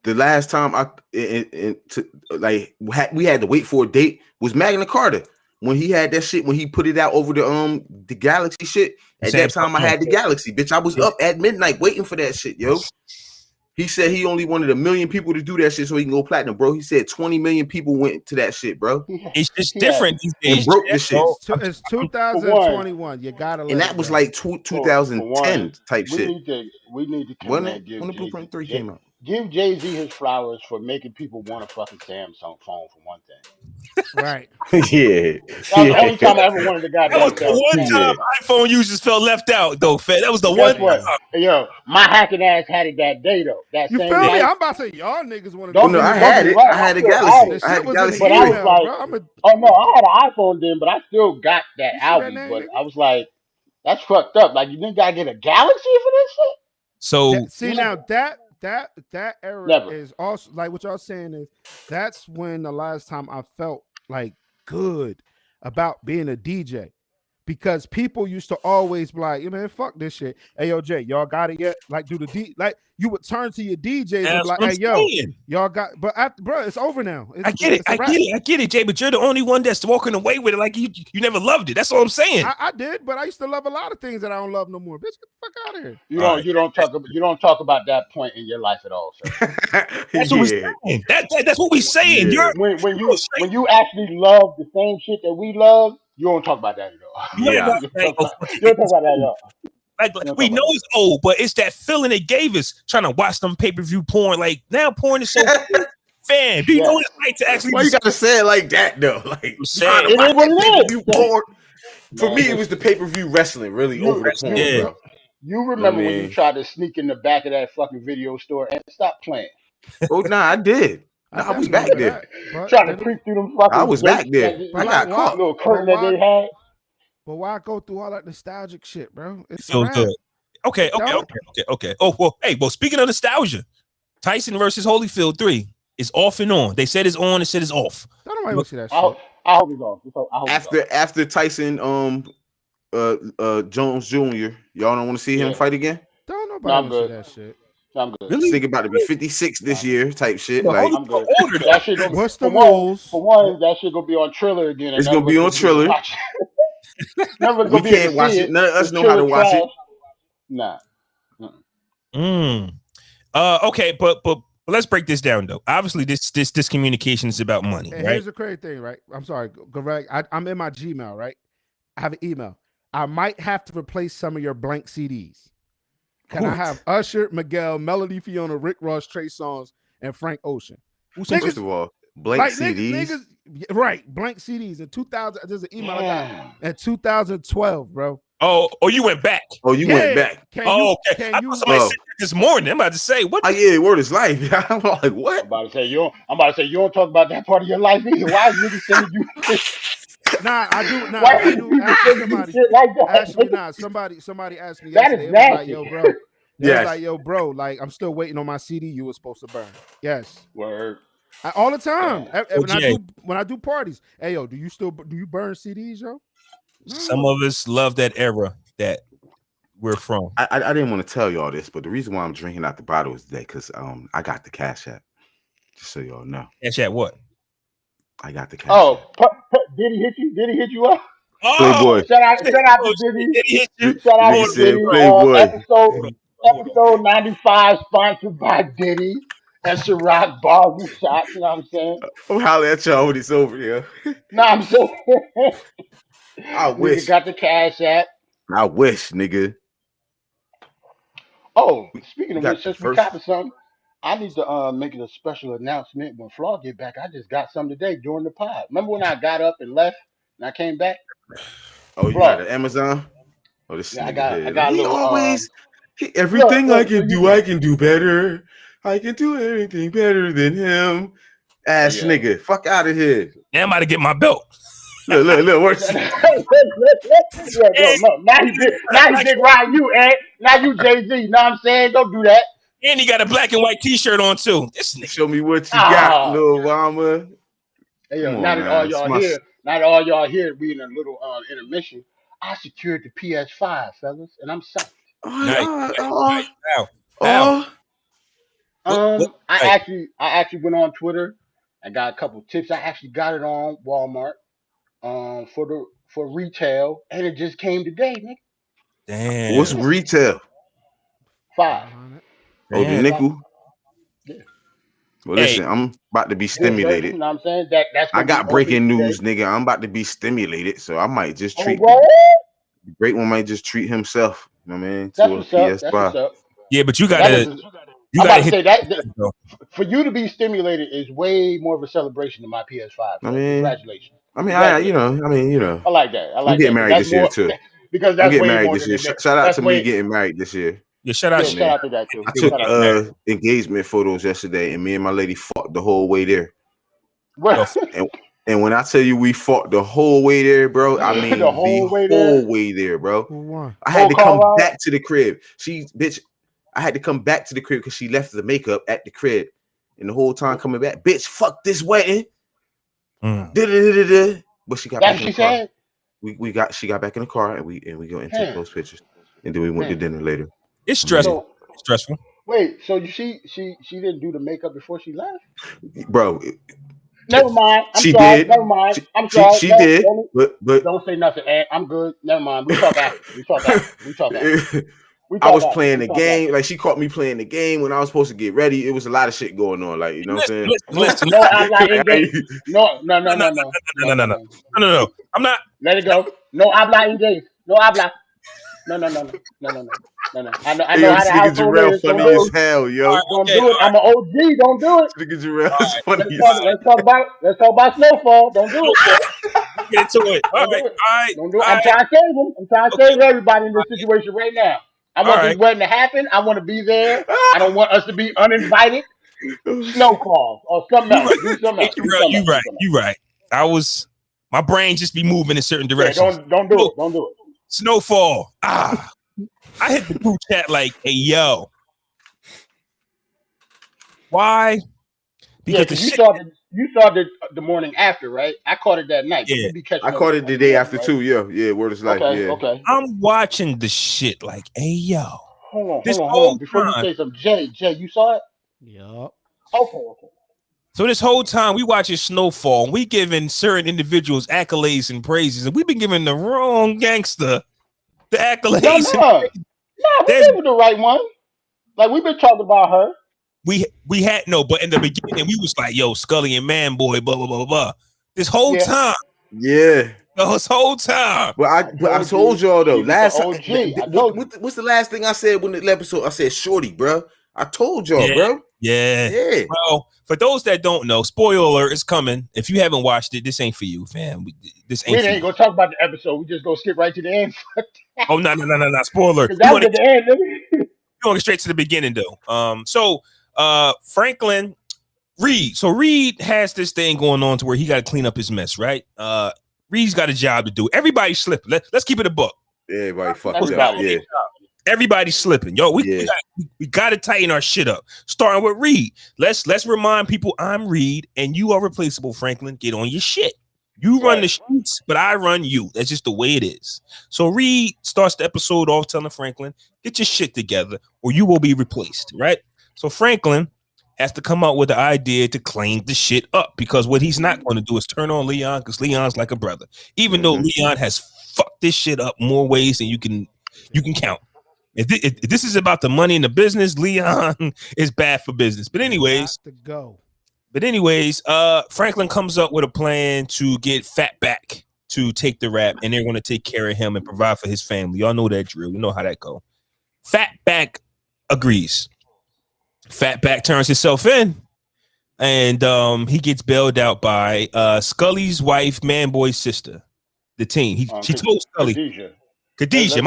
the last time we had to wait for a date was Magna Carta when he had that shit, when he put it out over the Galaxy shit. At that time, I had the Galaxy, bitch. I was up at midnight waiting for that shit, yo. He said he only wanted 1 million people to do that shit so he can go platinum, bro. He said 20 million people went to that shit, bro. It's just different these days. And broke the shit. It's 2021. You gotta. And that was like 2010 type shit. We need to when the Blueprint 3 came out. Give Jay-Z his flowers for making people want a fucking Samsung phone for one thing. Right. Yeah. That was the only time I ever wanted to goddamn. That was the one time iPhone users felt left out, though, Fed. That was the Guess one. Yo, my hacking ass had it that day, though. That you same feel me? night. I'm about to say y'all niggas want to. No, I had it. I had a Galaxy. I had a Galaxy. But I was like, oh no, I had an iPhone then, but I still got that album. But I was like, that's fucked up. Like, you didn't gotta get a Galaxy for this shit. So that era is also like what y'all saying is that's when the last time I felt like good about being a DJ, because people used to always be like, man, fuck this shit. Hey, yo, Jay, y'all got it yet? Like, do the like you would turn to your DJs and be like, hey, yo, y'all got, but bro, it's over now. I get it, Jay, but you're the only one that's walking away with it. Like you never loved it. That's all I'm saying. I did, but I used to love a lot of things that I don't love no more. Bitch, get the fuck out of here. You don't talk about that point in your life at all, sir. That's what we're saying. That's what we're saying. Yeah. When you actually love the same shit that we love, you don't talk about that at all. Yeah. You don't talk about that at all. Like we know it's old, but it's that feeling it gave us trying to watch them pay-per-view porn. Like now porn is so fan. Do you know what it's like to actually? Why you gotta say it like that though? Like it is what it is. Porn. For me, it was the pay-per-view wrestling really over the porn, bro. You remember when you tried to sneak in the back of that fucking video store and stop playing? Oh nah, I did. I was back there. Trying to creep through them fucking. I was back there. I got caught. Little curtain that they had. But why go through all that nostalgic shit, bro? It's so good. Okay. Oh, well, speaking of nostalgia, Tyson versus Holyfield 3 is off and on. They said it's on, they said it's off. I don't want to see that shit. I hope it's off. After Tyson Jones Jr., y'all don't want to see him fight again? Don't nobody see that shit. I'm good. Really? Think about to be 56 this year type shit. Well, like I'm good. That shit gonna, what's the rules? For one, that shit gonna be on Triller again. It's gonna be on Triller. We can't watch it. None of us know how to watch it. Nah. Okay, but let's break this down though. Obviously, this communication is about money. And right? Here's the crazy thing, right? I'm sorry, Greg. I'm in my Gmail, right? I have an email. I might have to replace some of your blank CDs. Can I have Usher, Miguel, Melody, Fiona, Rick Ross, Trey Songz, and Frank Ocean? First of all, blank CDs. Right, blank CDs. In 2000, there's an email I got in 2012, bro. Oh, you went back. Oh, you went back. Okay. I thought somebody said this morning. I'm about to say what? Yeah, word is life. I'm like, what? I'm about to say you don't talk about that part of your life either. Why is niggas sending you? I do. Nah, why I do. Actually, somebody asked me that yesterday. Is it was like, yo, bro. Yes. Like, yo, bro. Like, I'm still waiting on my CD you were supposed to burn. Yes. Word. All the time. When I do parties. Hey, yo, do you burn CDs, yo? No. Some of us love that era that we're from. I didn't want to tell y'all this, but the reason why I'm drinking out the bottle is that because I got the Cash App. Just so y'all know. Cash App what? I got the Cash App. Did he hit you? Did he hit you up? Playboy. Shout out to Diddy. Shout out to Diddy. Playboy. Episode 95 sponsored by Diddy. That's Ciroc, Barz, and Shotz. You know what I'm saying? I'm hollering at y'all when it's over here. No, I'm saying. I wish. Nigga got the Cash App. I wish, nigga. Oh, speaking of which, since we first... copied something, I need to make it a special announcement when Flaw get back. I just got something today during the pod. Remember when I got up and left and I came back? Oh, you got it, Amazon? Oh, this I got a he little. Always everything I can do better. I can do anything better than him. Ass nigga, fuck out of here. Yeah, I'm about to get my belt. Look, what's No, now he big riding you, Ed. Now you Jay-Z. You know what I'm saying? Don't do that. And he got a black and white T-shirt on too. This nigga. Show me what you got, Lil Mama. Hey, yo, now that all y'all here, we in a little intermission. I secured the PS5, fellas, and I'm psyched. Nice. I actually went on Twitter. I got a couple tips. I actually got it on Walmart for retail, and it just came today, nigga. Damn. What's retail? 5. Oh, the nickel. Yeah. Well, listen, I'm about to be stimulated. You know what I'm saying? That's I got breaking news, nigga. I'm about to be stimulated, so I might just treat the great one. Might just treat himself. You know what I mean? That's what's up. That's what's up. Yeah, but you gotta. I'm about to say that for you to be stimulated is way more of a celebration than my PS5. So congratulations. I like that. I'm getting married this year too. Because that's getting way married more this year. than Shout out to me getting married this year. Yeah, shout out to that too. I took engagement photos yesterday, and me and my lady fought the whole way there. And when I tell you we fought the whole way there, bro, I mean the whole way there, bro. I had to come back to the crib. I had to come back to the crib because she left the makeup at the crib, and the whole time coming back, bitch, fuck this wedding. But she got back in the car. She got back in the car, and we go and took those pictures, and then we went to dinner later. It's stressful. Wait, so she didn't do the makeup before she left, bro? Never mind. She did. Never mind. I'm sorry. She did. But don't say nothing, Ed. I'm good. Never mind. We talk after. I was playing the game. Like, she caught me playing the game when I was supposed to get ready. It was a lot of shit going on. Like, you know what I'm saying? Listen. No. I'm not. Let it go. No habla inglés. No habla. No. I know how to house Jerrell funny as hell, yo. Don't do it. I'm an OG. Don't do it. Nigga Jerrell is funny as hell. Let's talk about Snowfall. Don't do it. Get to it. All right. Don't do it. I'm trying to save him. I'm trying to save everybody in this situation right now. I want this wedding to happen. I want to be there. I don't want us to be uninvited. Snowfall or something else. Do something else. You right. My brain just be moving in certain directions. Yeah, don't do it. Don't do it. Snowfall. I hit the group chat like, hey, yo. Why? Because you saw the morning after, right? I caught it that night. Yeah, I caught it the day after too. Yeah. Word is like, Okay. I'm watching the shit like, hey, yo. Hold on. Before you say something, Jay, you saw it? Yup. Okay. So this whole time we watching Snowfall, and we giving certain individuals accolades and praises, and we've been giving the wrong gangster the accolades. No, we giving the right one. Like, we've been talking about her. We had but in the beginning we was like, yo, Scully and Man Boy, blah blah blah blah. This whole time, this whole time. But I told y'all though, last time. What's the last thing I said when the episode? I said, "Shorty, bro." I told y'all, bro. Yeah. Well, for those that don't know, spoiler alert is coming. If you haven't watched it, this ain't for you, fam. This ain't. We ain't gonna talk about the episode. We just gonna skip right to the end. Oh no! Spoiler. That was at the end. We're going straight to the beginning though. So Franklin Reed. So Reed has this thing going on to where he got to clean up his mess, right? Reed's got a job to do. Everybody's slipping. Let's keep it a buck. Everybody fucked up. Yeah. Everybody's slipping. Yo, we got to tighten our shit up. Starting with Reed. Let's remind people I'm Reed and you are replaceable, Franklin. Get on your shit. You run the streets, but I run you. That's just the way it is. So Reed starts the episode off telling Franklin, get your shit together or you will be replaced, right? So Franklin has to come out with the idea to clean the shit up because what he's not going to do is turn on Leon because Leon's like a brother. Even though Leon has fucked this shit up more ways than you can count. If this is about the money in the business, Leon is bad for business. But anyways, Franklin comes up with a plan to get Fatback to take the rap, and they're going to take care of him and provide for his family. Y'all know that drill. You know how that go. Fatback agrees. Fatback turns himself in, and he gets bailed out by Scully's wife, Manboy's sister, the team. She told Scully. Khadijah.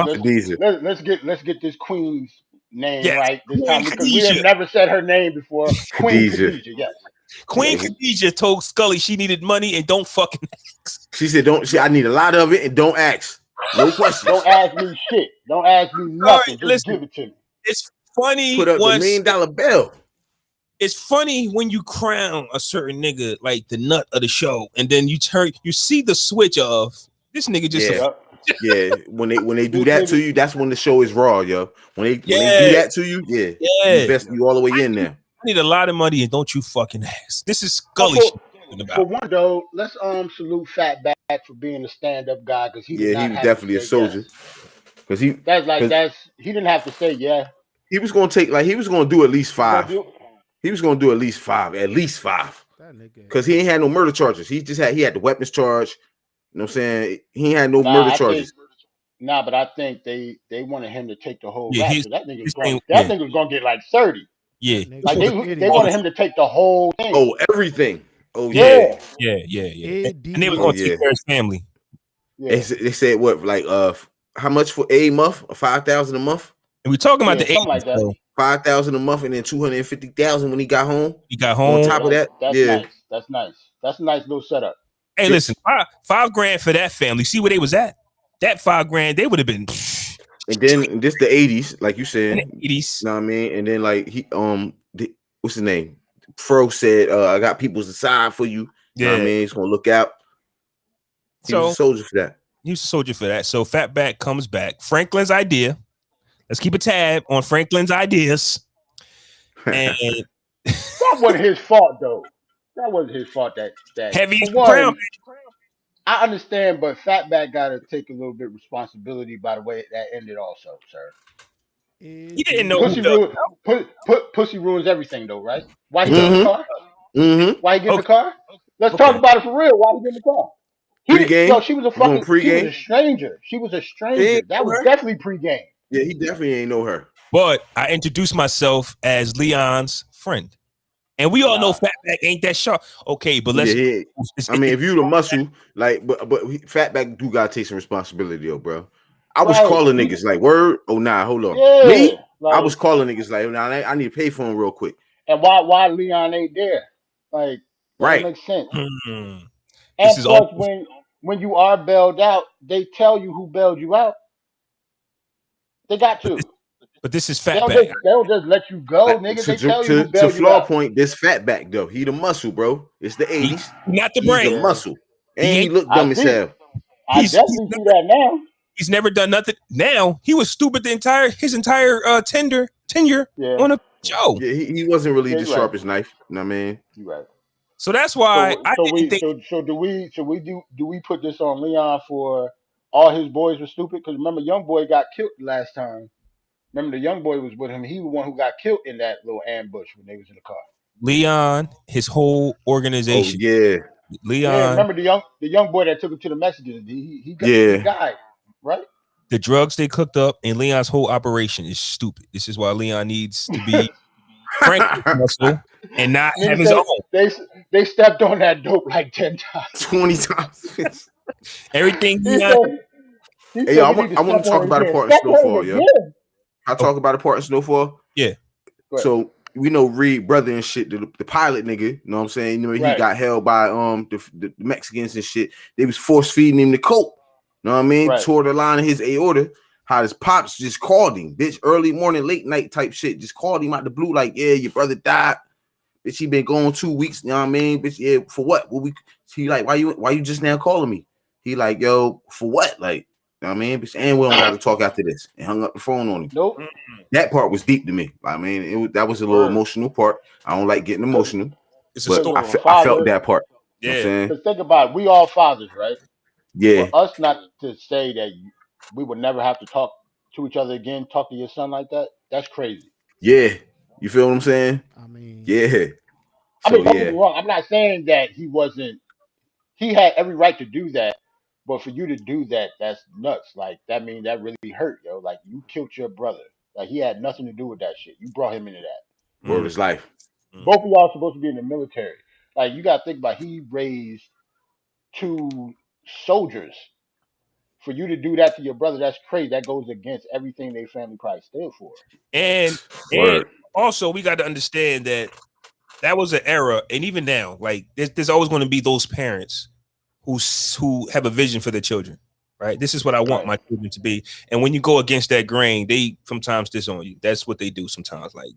Let's get this queen's name Yes, right this Queen time because we have Khadijah. never said her name before. Queen Khadijah. Khadijah, yes. Queen Yeah. Khadijah told Scully she needed money and don't fucking ask. She said, I need a lot of it and don't ask. No questions. Don't ask me shit. Don't ask me nothing. Just Listen, give it to me. it's funny Put up the once $1 million bill. it's funny when you crown a certain nigga like the nut of the show, and then you see the switch of this nigga just Yeah, when they do This that nigga- to you, that's when the show is raw, yo. When they do that to you, you invest you all the way in there. I need a lot of money and don't you fucking ask. This is Scully For, shit about. for one though, let's salute Fatback for being a stand-up guy because he did not He was have definitely to a say soldier. Yes. Because He didn't have to say yeah. he was gonna do at least 5. Do- He was gonna do at least 5. That nigga. Because he ain't had no murder charges. He had the weapons charge. You know what I'm saying? He ain't had no murder charges. But I think they wanted him to take the whole rap. So that nigga was gonna get like 30. Yeah. Like they wanted him to take the whole thing. Oh, everything. Oh yeah. And they was gonna take care of his family. Yeah. They said what, like how much for a month? 5,000 a month? And we talking about the something like that. So 5,000 a month and then 250,000 when he got home. he got home. On top of that, that's nice. That's nice. That's a nice little setup. Hey, listen, $5,000 for that family. See where they was at? That $5,000, they would have been. And then this the 80s, like you said. 80s. You know what I mean? And then like he what's his name? Fro said, I got people's aside for you. You know what I mean? He's gonna look out. He was a soldier for that. He was a soldier for that. So Fatback comes back. Franklin's idea. Let's keep a tab on Franklin's ideas. And that wasn't his fault though. That wasn't his fault. That heavy crown. I understand, but Fatback got to take a little bit of responsibility by the way that ended, also, sir. He didn't know. Pussy ruins everything, though, right? Why he get in the car? Why he get in the car? Let's talk about it for real. Why he get in the car? She was a fucking. She was a stranger. She was a stranger. That was definitely pregame. Yeah, he definitely ain't know her. But I introduced myself as Leon's friend. And we all know Fatback ain't that sharp. Okay, but let's. I mean, if you the muscle, like, but Fatback do gotta take some responsibility, though, bro. I was calling niggas like, word. Oh nah, hold on. Yeah, me, I was calling niggas like, nah, I need to pay for him real quick. And why Leon ain't there? Like, that makes sense. And plus, when you are bailed out, they tell you who bailed you out. They got to. But this is Fatback. They'll just let you go, nigga. They tell you who bailed you out. To Flaw point, this Fatback though, he the muscle, bro. It's the 80s. Not the brain. He's the muscle. And he look dumb as hell. I definitely see that now. He's never done nothing. Now he was stupid his entire tenure on a show. Yeah, he wasn't really the sharpest knife. You know what I mean? You're right. So that's why do we put this on Leon for all his boys were stupid? Because remember, young boy got killed last time. Remember, the young boy was with him. He was the one who got killed in that little ambush when they was in the car. Leon, his whole organization. Oh, yeah. Leon. Yeah, remember the young boy that took him to the Mexicans? He died, right? The drugs they cooked up in Leon's whole operation is stupid. This is why Leon needs to be Frank muscle and not have his own. They stepped on that dope like 10 times. 20 times. Everything I want to talk about a part in Snowfall, yo. I talk about a part in Snowfall. Yeah. So we know Reed brother and shit, the pilot nigga. You know what I'm saying? You know, he got held by the Mexicans and shit. They was force feeding him the coke. You know what I mean? Right. Tore the line of his aorta. How his pops just called him, bitch, early morning, late night type shit. Just called him out the blue, like, yeah, your brother died. Bitch, he been gone 2 weeks. You know what I mean? Bitch, yeah, for what? He like, why you just now calling me? He like, yo, for what? Like, you know what I mean? Bitch, and we don't got to talk after this. And hung up the phone on him. Nope. That part was deep to me. I mean, that was a little emotional part. I don't like getting emotional, but I felt that part. Yeah. You know because think about it, we all fathers, right? Yeah. For us not to say that we would never have to talk to each other again, talk to your son like that, that's crazy. Yeah. You feel what I'm saying? I mean, yeah. Don't get me wrong. I'm not saying that he had every right to do that, but for you to do that, that's nuts. Like, that means that really hurt, yo. Like, you killed your brother. Like, he had nothing to do with that shit. You brought him into that. Word is life. Both of y'all supposed to be in the military. Like, you got to think about, he raised 2 soldiers for you to do that to your brother, that's crazy. That goes against everything their family probably stood for. And also we got to understand that was an era, and even now, like there's always going to be those parents who have a vision for their children. Right, this is what I want my children to be, and when you go against that grain, they sometimes disown you. That's what they do sometimes. Like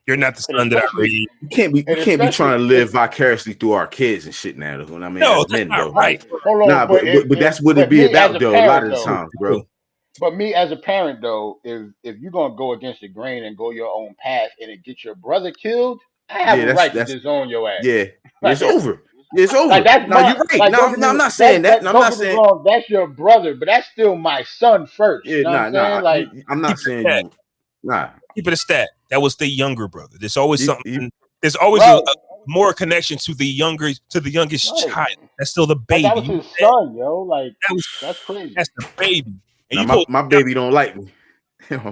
you're not the son that I raised. You can't be trying to live vicariously through our kids and shit now. Though, I mean, no, as men, though, right. Nah, but that's what it be about, though. A lot of the times, bro. But me as a parent, though, if you're gonna go against the grain and go your own path and it get your brother killed, I have a right to disown your ass. Yeah, it's over. It's over. Like that's no, you're right. Like, no, I'm not saying that. No, I'm not saying wrong. That's your brother, but that's still my son first. Yeah, you know what I'm saying? Like I'm not saying you. Nah, keep it a stat. That was the younger brother. There's always something. There's always a more connection to the youngest child. That's still the baby. Like, that was his son, yo. Like that's crazy. That's the baby. And my baby don't like me.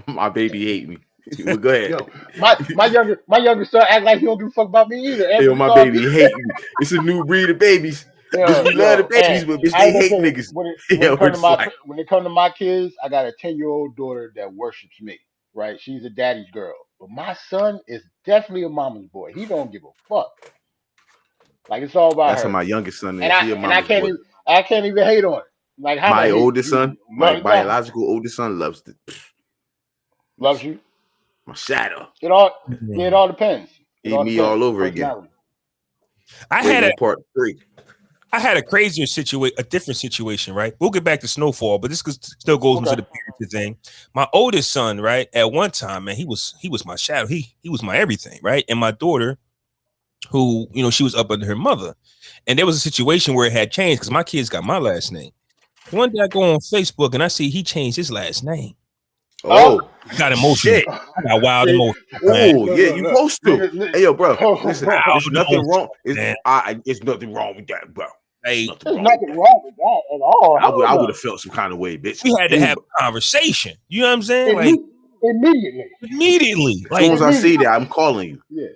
My baby hate me. Well, go ahead. Yo, my younger son act like he don't give a fuck about me either. Yo, my baby hate me. It's a new breed of babies. Bitch, we love the babies, but bitch, they hate niggas. When it comes to my kids, I got a 10-year-old daughter that worships me. Right? She's a daddy's girl. But my son is definitely a mama's boy. He don't give a fuck. Like it's all about That's her. How my youngest son is. I can't even hate on it. Like how my oldest son, my biological oldest son loves it. Loves you. My shadow. It all depends. Eat me all over again. I had part 3. I had a crazier situation, a different situation, right? We'll get back to Snowfall, but this still goes into the parenting thing. My oldest son, right, at one time, man, he was my shadow. He was my everything, right? And my daughter, who, she was up under her mother. And there was a situation where it had changed because my kids got my last name. One day I go on Facebook and I see he changed his last name. Oh, I got emotional. Shit. I got wild emotion. Oh, yeah, you supposed to. Hey, yo, bro, listen, there's nothing wrong. There's nothing wrong with that, bro. There's nothing wrong with that at all. I would have felt some kind of way, bitch. We had to have a conversation. You know what I'm saying? Like immediately. As soon as I see that, I'm calling you. Yeah.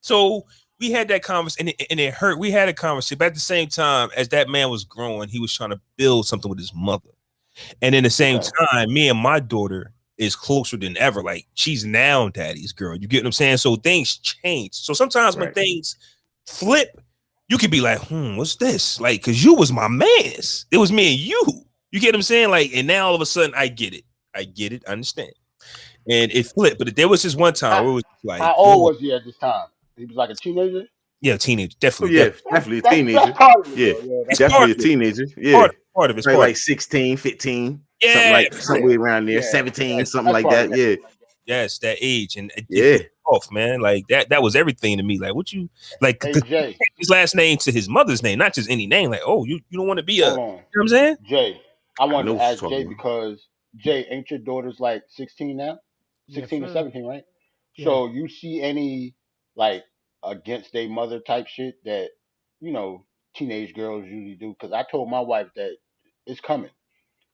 So we had that conversation, and it hurt. We had a conversation, but at the same time, as that man was growing, he was trying to build something with his mother. And in the same time, me and my daughter is closer than ever. Like she's now daddy's girl. You get what I'm saying? So things change. So sometimes when things flip, you could be like, what's this? Like, cause you was my man's. It was me and you. You get what I'm saying? Like, and now all of a sudden I get it. I understand. And it flipped. But there was this one time where it was like, how old was he at this time? He was like a teenager? Yeah, teenager. Definitely. Definitely a teenager. Definitely a teenager. Yeah. Part of it. Like 16, 15. Yeah. Somewhere around there. 17, something like that. Yeah. Yes, that age. And it off, man. Like that was everything to me. Like what you like his last name to his mother's name, not just any name. Like, oh, you don't want to be you know what I'm saying? Jay. I wanted to ask Jay because Jay, ain't your daughter's like 16 now? 16 or 17, right? Yeah. So you see any like against their mother type shit that teenage girls usually do? Because I told my wife that it's coming.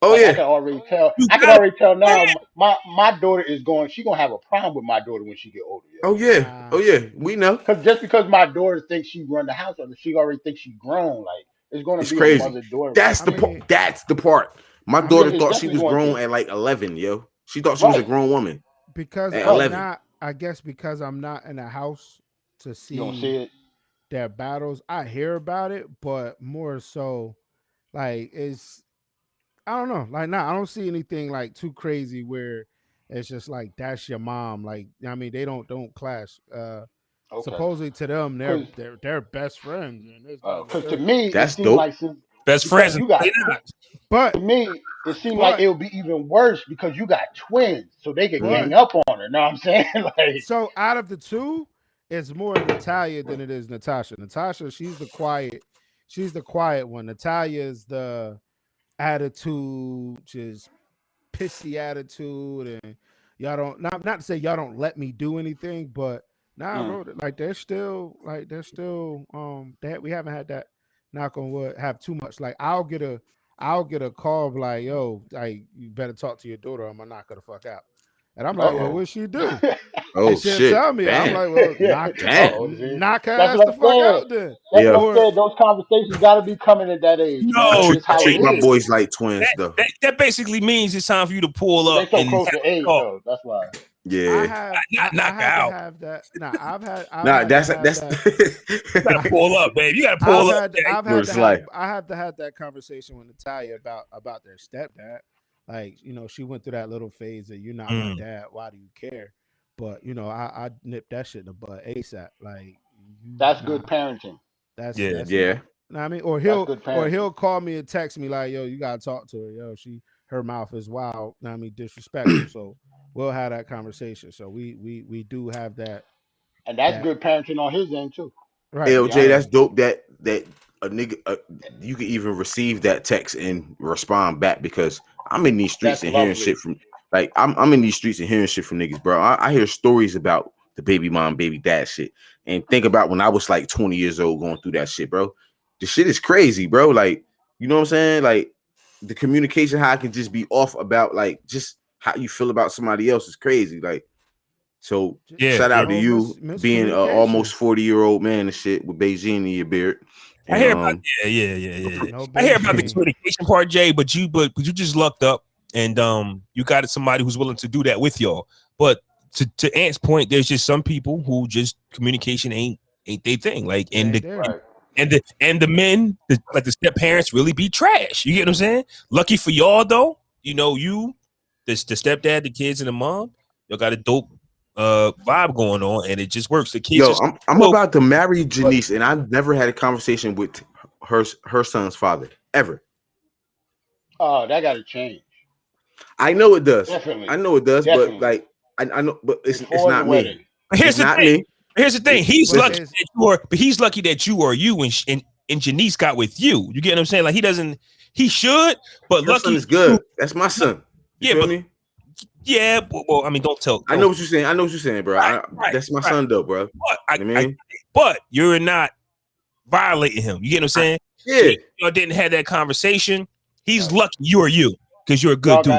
Oh yeah, I can already tell. I can already tell now. My daughter is going. She gonna have a problem with my daughter when she get older. Yeah. Oh yeah. We know. Because my daughter thinks she run the house, she already thinks she grown. Like it's gonna be crazy. A mother-daughter. That's the part. My daughter thought she was grown at like 11. Yo, she thought she was a grown woman. Because at I'm 11. not. I guess because I'm not in a house to see, you don't see it. Their battles. I hear about it, but more so, like it's. I don't know. Like, I don't see anything like too crazy where it's just like that's your mom. Like, I mean, they don't clash. Supposedly to them, they're best friends. Because to me, that's dope. Like best friends. But to me, it seemed like it would be even worse because you got twins, so they could gang up on her. Know what I'm saying? Like, so out of the two, it's more Natalia than it is Natasha. Natasha, she's the quiet one. Natalia is the attitude, just pissy attitude, and y'all don't not to say y'all don't let me do anything, but bro, like they're still that we haven't had that, knock on wood, have too much. Like I'll get a call like, yo, like you better talk to your daughter or I'm gonna knock her the fuck out. And I'm like, well, what she do? Oh she'll shit! tell me. I'm Damn. like, well, Damn. knock her That's ass what the I'm fuck saying. out then. That's Yeah. what I'm saying. Those conversations got to be coming at that age, man. No, That's just I how it treat my is. boys like twins, though. that basically means it's time for you to pull They up so and close have to a age, talk. though. That's why. Yeah. Not knock her had to out. have that. Nah, I've Nah, had that's to have that's. that. You gotta pull up, babe. You gotta pull up. I have to have that conversation with Natalia about their stepdad. Like, she went through that little phase of you're not my dad. Why do you care? But I nipped that shit in the butt ASAP. Like, that's good parenting. That's yeah. You know what I mean? Or he'll call me and text me like, yo, you gotta talk to her. Yo, her mouth is wild. You know what I mean, disrespectful. So we'll have that conversation. So we do have that. And that's good parenting on his end too. Right. LJ, that's dope that a nigga you can even receive that text and respond back, because I'm in these streets and hearing shit from I'm in these streets and hearing shit from niggas, bro. I hear stories about the baby mom, baby dad shit, and think about when I was like 20 years old going through that shit, bro. The shit is crazy, bro. Like, you know what I'm saying? Like, the communication, how I can just be off about like just how you feel about somebody else is crazy. Like, so shout out to you being an almost 40-year-old man and shit with Beijing in your beard. And, I hear about I hear about the communication part, Jay, but you just lucked up and you got somebody who's willing to do that with y'all. But to Ant's point, there's just some people who just communication ain't their thing. Like, and the men, like the step parents, really be trash. You get what I'm saying? Lucky for y'all though, the stepdad, the kids, and the mom, y'all got a dope vibe going on, and it just works. The kids. I'm about to marry Janice, and I've never had a conversation with her son's father ever. Oh, that got to change. I know it does. Definitely. I know it does, Definitely. but like I know, but it's not me. Here's the thing. He's lucky that you or you and Janice got with you. You get what I'm saying? Like, he should, but Your lucky son is good. That's my son. You feel me? Yeah, well, I mean, don't tell. I know what you're saying, bro. Right, that's my son, though, bro. But you're not violating him. You get what I'm saying? Yeah. Y'all didn't have that conversation. He's lucky you or you, because you're a good dude.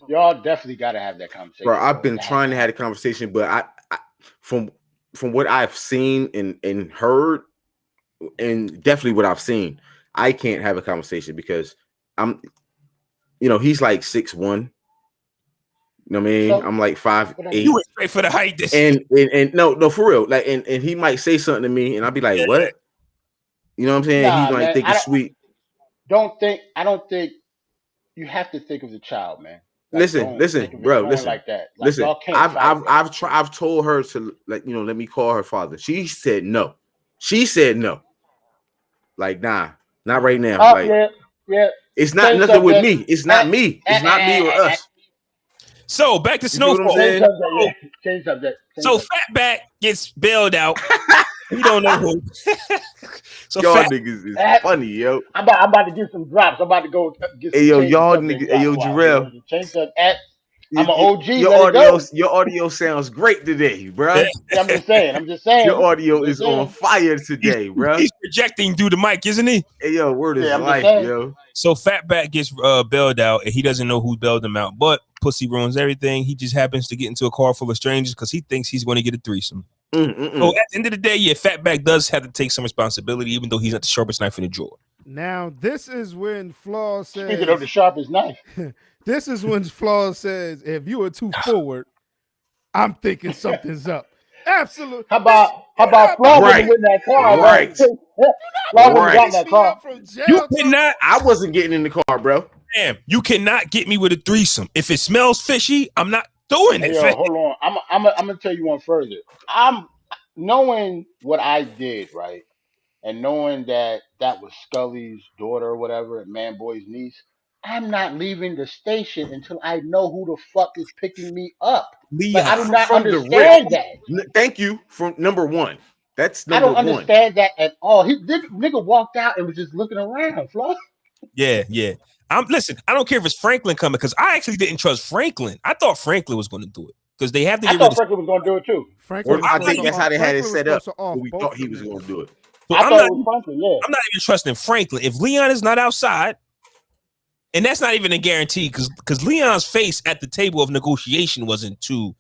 Y'all definitely got to have that conversation. Bro, I've been trying to have a conversation, but I from what I've seen and heard, and definitely what I've seen, I can't have a conversation because he's like 6'1". You know what I mean? I'm like 5'8". You went straight for the height. And no, for real. Like, and he might say something to me, and I'll be like, "What?" You know what I'm saying? Nah, he might think it's sweet. I don't think you have to think of the child, man. Like, listen, bro. Listen, like that. Like, listen. I've told her to let me call her father. She said no. Like, nah, not right now. Like, yeah. It's not nothing with me. It's not me. It's not me or us. So back to Snowfall. Change subject. So Fatback gets bailed out. We don't know who. So y'all niggas is funny, yo. I'm about to get some drops. I'm about to go get some. Hey yo, y'all niggas. Hey yo, Jerrell. Change that at. I'm an OG. Your audio sounds great today, bro. Yeah, I'm just saying. Your audio is on fire today, bro. He's projecting through the mic, isn't he? Hey yo, word is life, yo. So Fatback gets bailed out, and he doesn't know who bailed him out, but pussy ruins everything. He just happens to get into a car full of strangers because he thinks he's going to get a threesome. So at the end of the day, Fatback does have to take some responsibility, even though he's not the sharpest knife in the drawer. Now, this is when Flaw says... Speaking of the sharpest knife. This is when Flaw says, if you are too forward, I'm thinking something's up. Absolutely. How about Flaw wasn't in that car? Right. Flaw wasn't got in that car. You cannot... I wasn't getting in the car, bro. Damn, you cannot get me with a threesome. If it smells fishy, I'm not doing it. Yo, hold on. I'm gonna tell you one further. I'm knowing what I did, right? And knowing that was Scully's daughter or whatever, and Manboy's niece, I'm not leaving the station until I know who the fuck is picking me up. Like, I do not understand that. Thank you for number one. That's number one. I don't understand that at all. Nigga walked out and was just looking around, Flaw. Yeah. Listen, I don't care if it's Franklin coming, because I actually didn't trust Franklin. I thought Franklin was going to do it because they have to. I thought Franklin was going to do it too. I think that's how they had it set up. We thought he was going to do it. So I'm not even trusting Franklin. If Leon is not outside, and that's not even a guarantee, because Leon's face at the table of negotiation wasn't too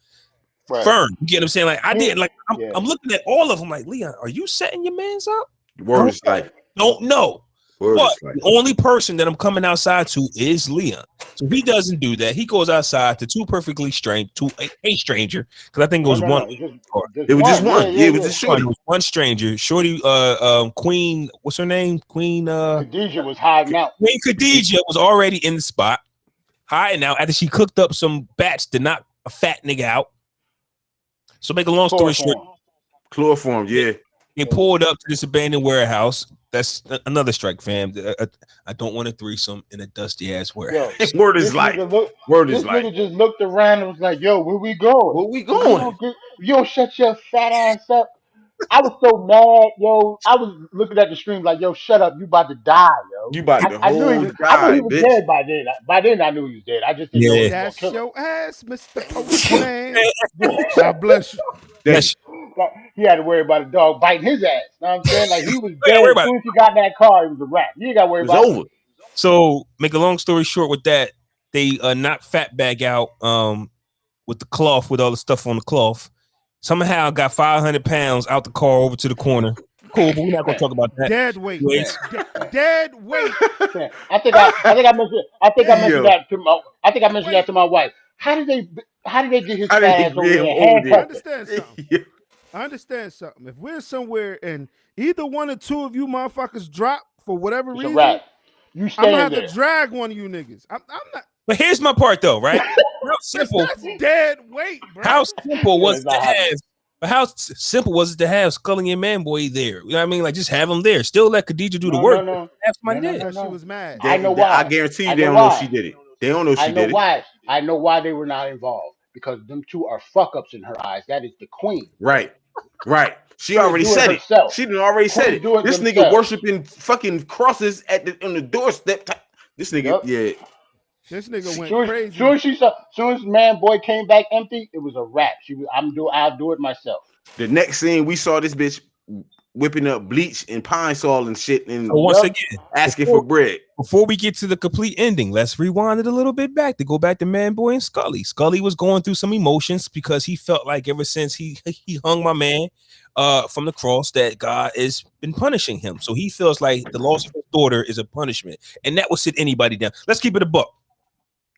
firm. You get what I'm saying? Like I did. Like I'm looking at all of them. Like Leon, are you setting your mans up? Word is life. Don't know. Word But is life. the only person that I'm coming outside to is Leon. So he doesn't do that. He goes outside to a stranger, because I think it was one. It was just one. Yeah, it was just shorty. One stranger. Shorty, Queen, what's her name? Queen Khadijah was hiding out. Queen Khadijah was already in the spot, hiding out after she cooked up some bats to knock a fat nigga out. So make a long story short. Chloroform, yeah. They pulled up to this abandoned warehouse. That's another strike, fam. I don't want a threesome in a dusty ass warehouse. Word is life. Word is life. This nigga just looked around and was like, "Yo, where we going? Where we going? You don't shut your fat ass up." I was so mad, yo. I was looking at the stream like, "Yo, shut up! You about to die, yo." You about to I knew he was bitch. dead by then. By then, I knew he was dead. I just didn't know he was That's gonna kill him. your ass, Mr. Postman. God bless you. He had to worry about a dog biting his ass. You know what I'm saying? Like he was dead worry as about soon as he got in that car. It was a wrap. You ain't got to worry about it. Over. So make a long story short with that, they knocked Fatback out with the cloth, with all the stuff on the cloth. Somehow got 500 pounds out the car over to the corner. Cool, but we're not gonna talk about that. Dead weight. Dead weight. I think I mentioned that to my. I think I mentioned that to my wife. How did they get his ass over there? I understand something. If we're somewhere and either one or two of you motherfuckers drop for whatever reason, you I'm gonna have to drag one of you niggas. I'm not. But here's my part though, right? How simple. That's dead weight, bro. How simple was it to have? But how simple was it to have Scully and Manboy there? You know what I mean? Like just have them there. Still let Khadijah do the work. Have somebody there. She was mad. I know why. I guarantee you they don't know she did it. They don't know she did it. I know why they were not involved. Because them two are fuck ups in her eyes. That is the queen. Right. She already said it. She done already said it. This nigga worshiping fucking crosses on the doorstep. This nigga, This nigga went crazy. Soon as Manboy came back empty, it was a wrap. I'll do it myself. The next scene we saw this bitch whipping up bleach and pine sol and shit, and once again asking for bread. Before we get to the complete ending, let's rewind it a little bit back to go back to Manboy and Scully. Scully was going through some emotions because he felt like ever since he hung my man from the cross that God has been punishing him. So he feels like the loss of his daughter is a punishment, and that will sit anybody down. Let's keep it a buck.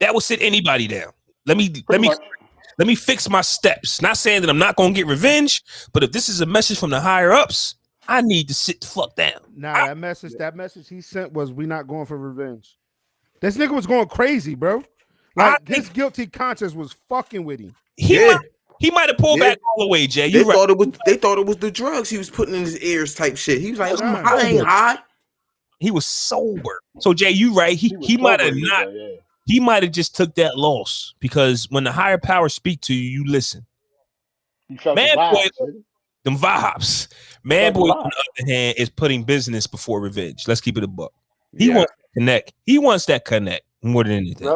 That will sit anybody down. Let me fix my steps. Not saying that I'm not gonna get revenge, but if this is a message from the higher ups, I need to sit the fuck down. Nah, that message he sent was, we not going for revenge. This nigga was going crazy, bro. Like his guilty conscience was fucking with him. He might have pulled back all the way, Jay. They thought it was the drugs he was putting in his ears type shit. He was like, I ain't high. He was sober. So Jay, you right. He might have not. He might have just took that loss, because when the higher powers speak to you, you listen. Manboy, them vibes. Manboy, on the other hand, is putting business before revenge. Let's keep it a buck. He wants to connect. He wants that connect more than anything.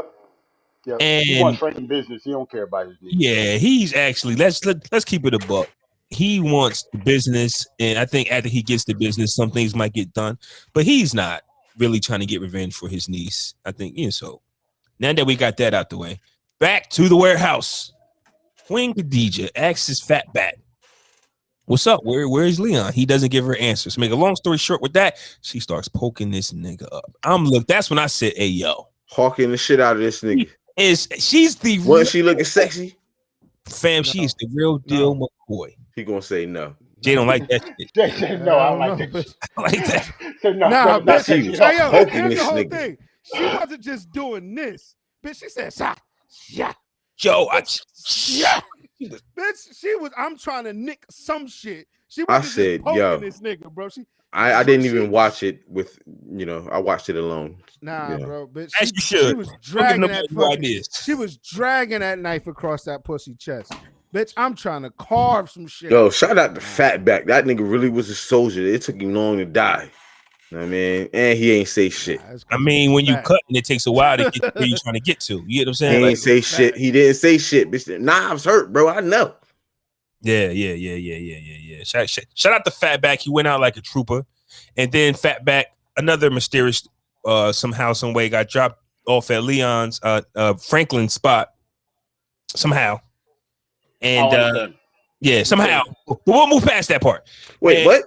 Yep. And he wants straight in business. He don't care about his needs. Yeah, he's actually let's keep it a buck. He wants the business, and I think after he gets the business, some things might get done. But he's not really trying to get revenge for his niece. I think so. Now that we got that out the way, back to the warehouse. Queen Khadijah asks his Fatback, "What's up? Where's Leon?" He doesn't give her answers. Make a long story short with that, she starts poking this nigga up. That's when I said, "Hey, yo." Hawking the shit out of this nigga. She's the wasn't she looking sexy? Fam, she's the real deal McCoy. He gonna say no. Jay don't like that shit. Jay said no, I don't like that. I like that. Nah, bitch, here's the whole thing. She wasn't just doing this. Bitch, she said, shot. Yo, shot. Bitch, she was, I'm trying to nick some shit. She I said, yo, this nigga, bro. I didn't even watch it with, I watched it alone. Nah, bro, bitch. She was dragging that she was dragging that knife across that pussy chest. Bitch, I'm trying to carve some shit. Yo, shout out to Fatback. That nigga really was a soldier. It took him long to die. You know what I mean? And he ain't say shit. I mean, when you cut, and it takes a while to get where you're trying to get to. You know what I'm saying? He ain't say shit. He didn't say shit. Bitch, knives hurt, bro. I know. Yeah. Shout out to Fatback. He went out like a trooper. And then Fatback, another mysterious, somehow, some way, got dropped off at Leon's Franklin's spot. Somehow. And yeah, somehow. But we'll move past that part. Wait, what?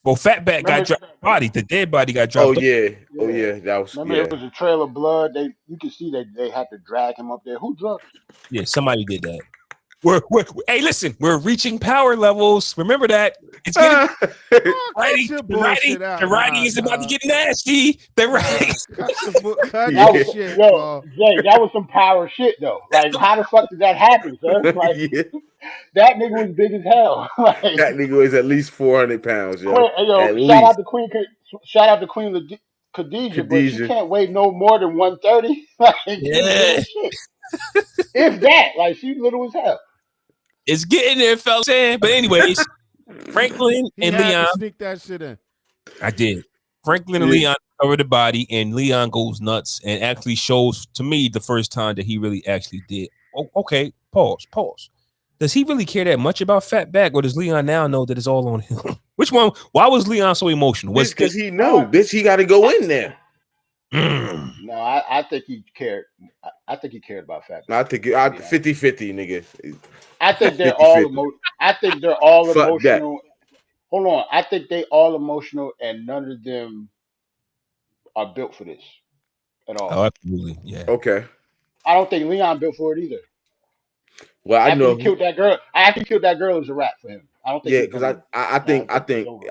Well, Fatback got dropped. The dead body got dropped. Oh yeah. That was. Remember, it was a trail of blood. You could see they had to drag him up there. Who drugged him? Yeah, somebody did that. Hey, listen, we're reaching power levels. Remember that. It's getting the writing is about to get nasty. The writing. Jay, that was some power shit though. Like, how the fuck did that happen, sir? Like, that nigga was big as hell. Like, that nigga was at least 400 pounds, yo. Shout out to Queen Khadijah, but she can't weigh no more than 130. Like, shit. If that, like, she's little as hell. It's getting there, fellas. But anyways, Franklin and Leon sneak that shit in. I did. Franklin and Leon cover the body, and Leon goes nuts and actually shows to me the first time that he really actually did. Oh, okay, pause. Does he really care that much about Fatback, or does Leon now know that it's all on him? Which one? Why was Leon so emotional? Because he know, bitch, he got to go in there. No, I think he cared. I think he cared about Fatback. I think 50-50, nigga. I think they're all. I think they're all emotional. Hold on, I think they all emotional, and none of them are built for this at all. Oh, absolutely, yeah. Okay. I don't think Leon built for it either. Well, I know he killed that girl. After he killed that girl, it was a wrap for him. I don't think. Yeah, because I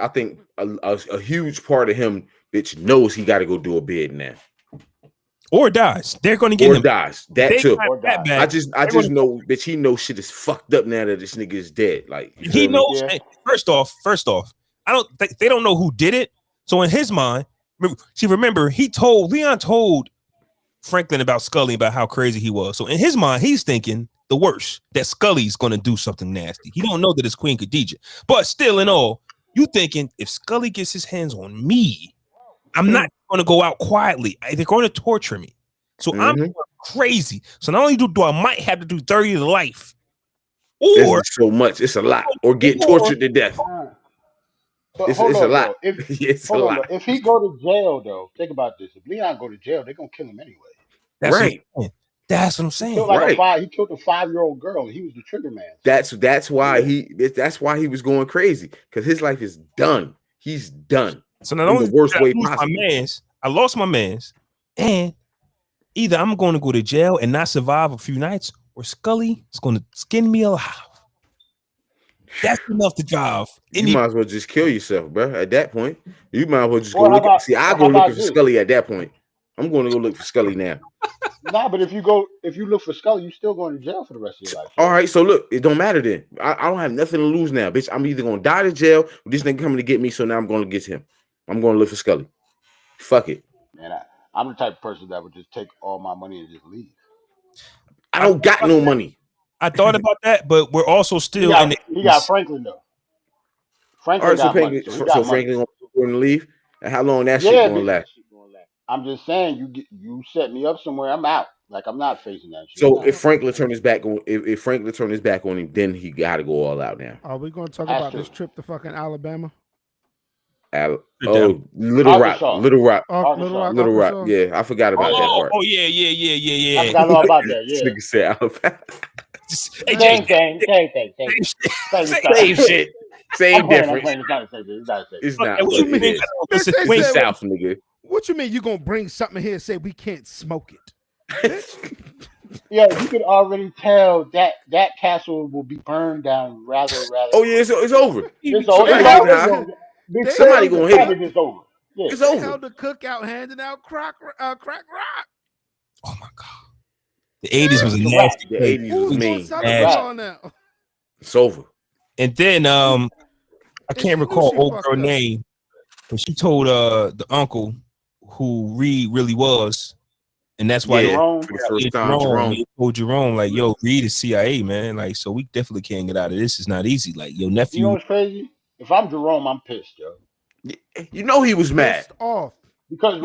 think a huge part of him, bitch, knows he got to go do a bid now. Or dies. They're going to get him. Or dies. That too. I just know, bitch, he knows shit is fucked up now that this nigga is dead. Like, he knows. Yeah. First off, they don't know who did it. So in his mind, remember, Leon told Franklin about Scully, about how crazy he was. So in his mind, he's thinking the worst, that Scully's going to do something nasty. He don't know that it's Queen Khadijah. But still in all, you thinking if Scully gets his hands on me, I'm not going to go out quietly. They're going to torture me. So I'm going crazy. So not only do I might have to do 30 to life, or so much, it's a lot, or get tortured to death. But it's a lot. It's a lot. If he go to jail, though, think about this. If Leon go to jail, they're gonna kill him anyway. That's what I'm saying. He killed a 5-year-old girl. And he was the trigger man. That's why he was going crazy, because his life is done. He's done. So not only the worst way possible. I lost my mans, and either I'm going to go to jail and not survive a few nights, or Scully is going to skin me alive. That's enough to drive. You might as well just kill yourself, bro. At that point, you might as well just go look. I go looking for Scully at that point. I'm going to go look for Scully now. Nah, but if you look for Scully, you're still going to jail for the rest of your life. All right, so look, it don't matter then. I don't have nothing to lose now, bitch. I'm either going to die to jail, or this nigga coming to get me, so now I'm going to get him. I'm going to look for Scully. Fuck it. Man, I'm the type of person that would just take all my money and just leave. I don't got no money. I thought about that, but we're also still he got Franklin though. Franklin got money. So Franklin going to leave? And how long that shit going to last? I'm just saying, you set me up somewhere, I'm out. Like, I'm not facing that shit. So if Franklin turned his back on, if Franklin turned his back on him, then he got to go all out now. Are we going to talk about this trip to fucking Alabama? Little Rock. Little Rock. Yeah, I forgot about that part. Oh yeah. I forgot all about that. Yeah. Nigga said Alabama. Same shit. Same difference. It's not. What you mean? We South, nigga. What you mean? You gonna bring something here and say we can't smoke it? Yeah, you could already tell that castle will be burned down rather. Oh yeah, it's over. It's over. Somebody gonna hit it. It's over. Yeah. It's over. They held the cookout handing out crack rock. Oh my god. The 80s was a nasty. The 80s was mean. It's over. And then I can't recall old girl name, but she told the uncle who Reed really was, and that's why for the first time Jerome told Jerome, like, yo, Reed is CIA, man. Like, so we definitely can't get out of this. It's not easy. Like, your nephew. You know what's crazy? If I'm Jerome, I'm pissed, yo. You know he was mad. Off. Because he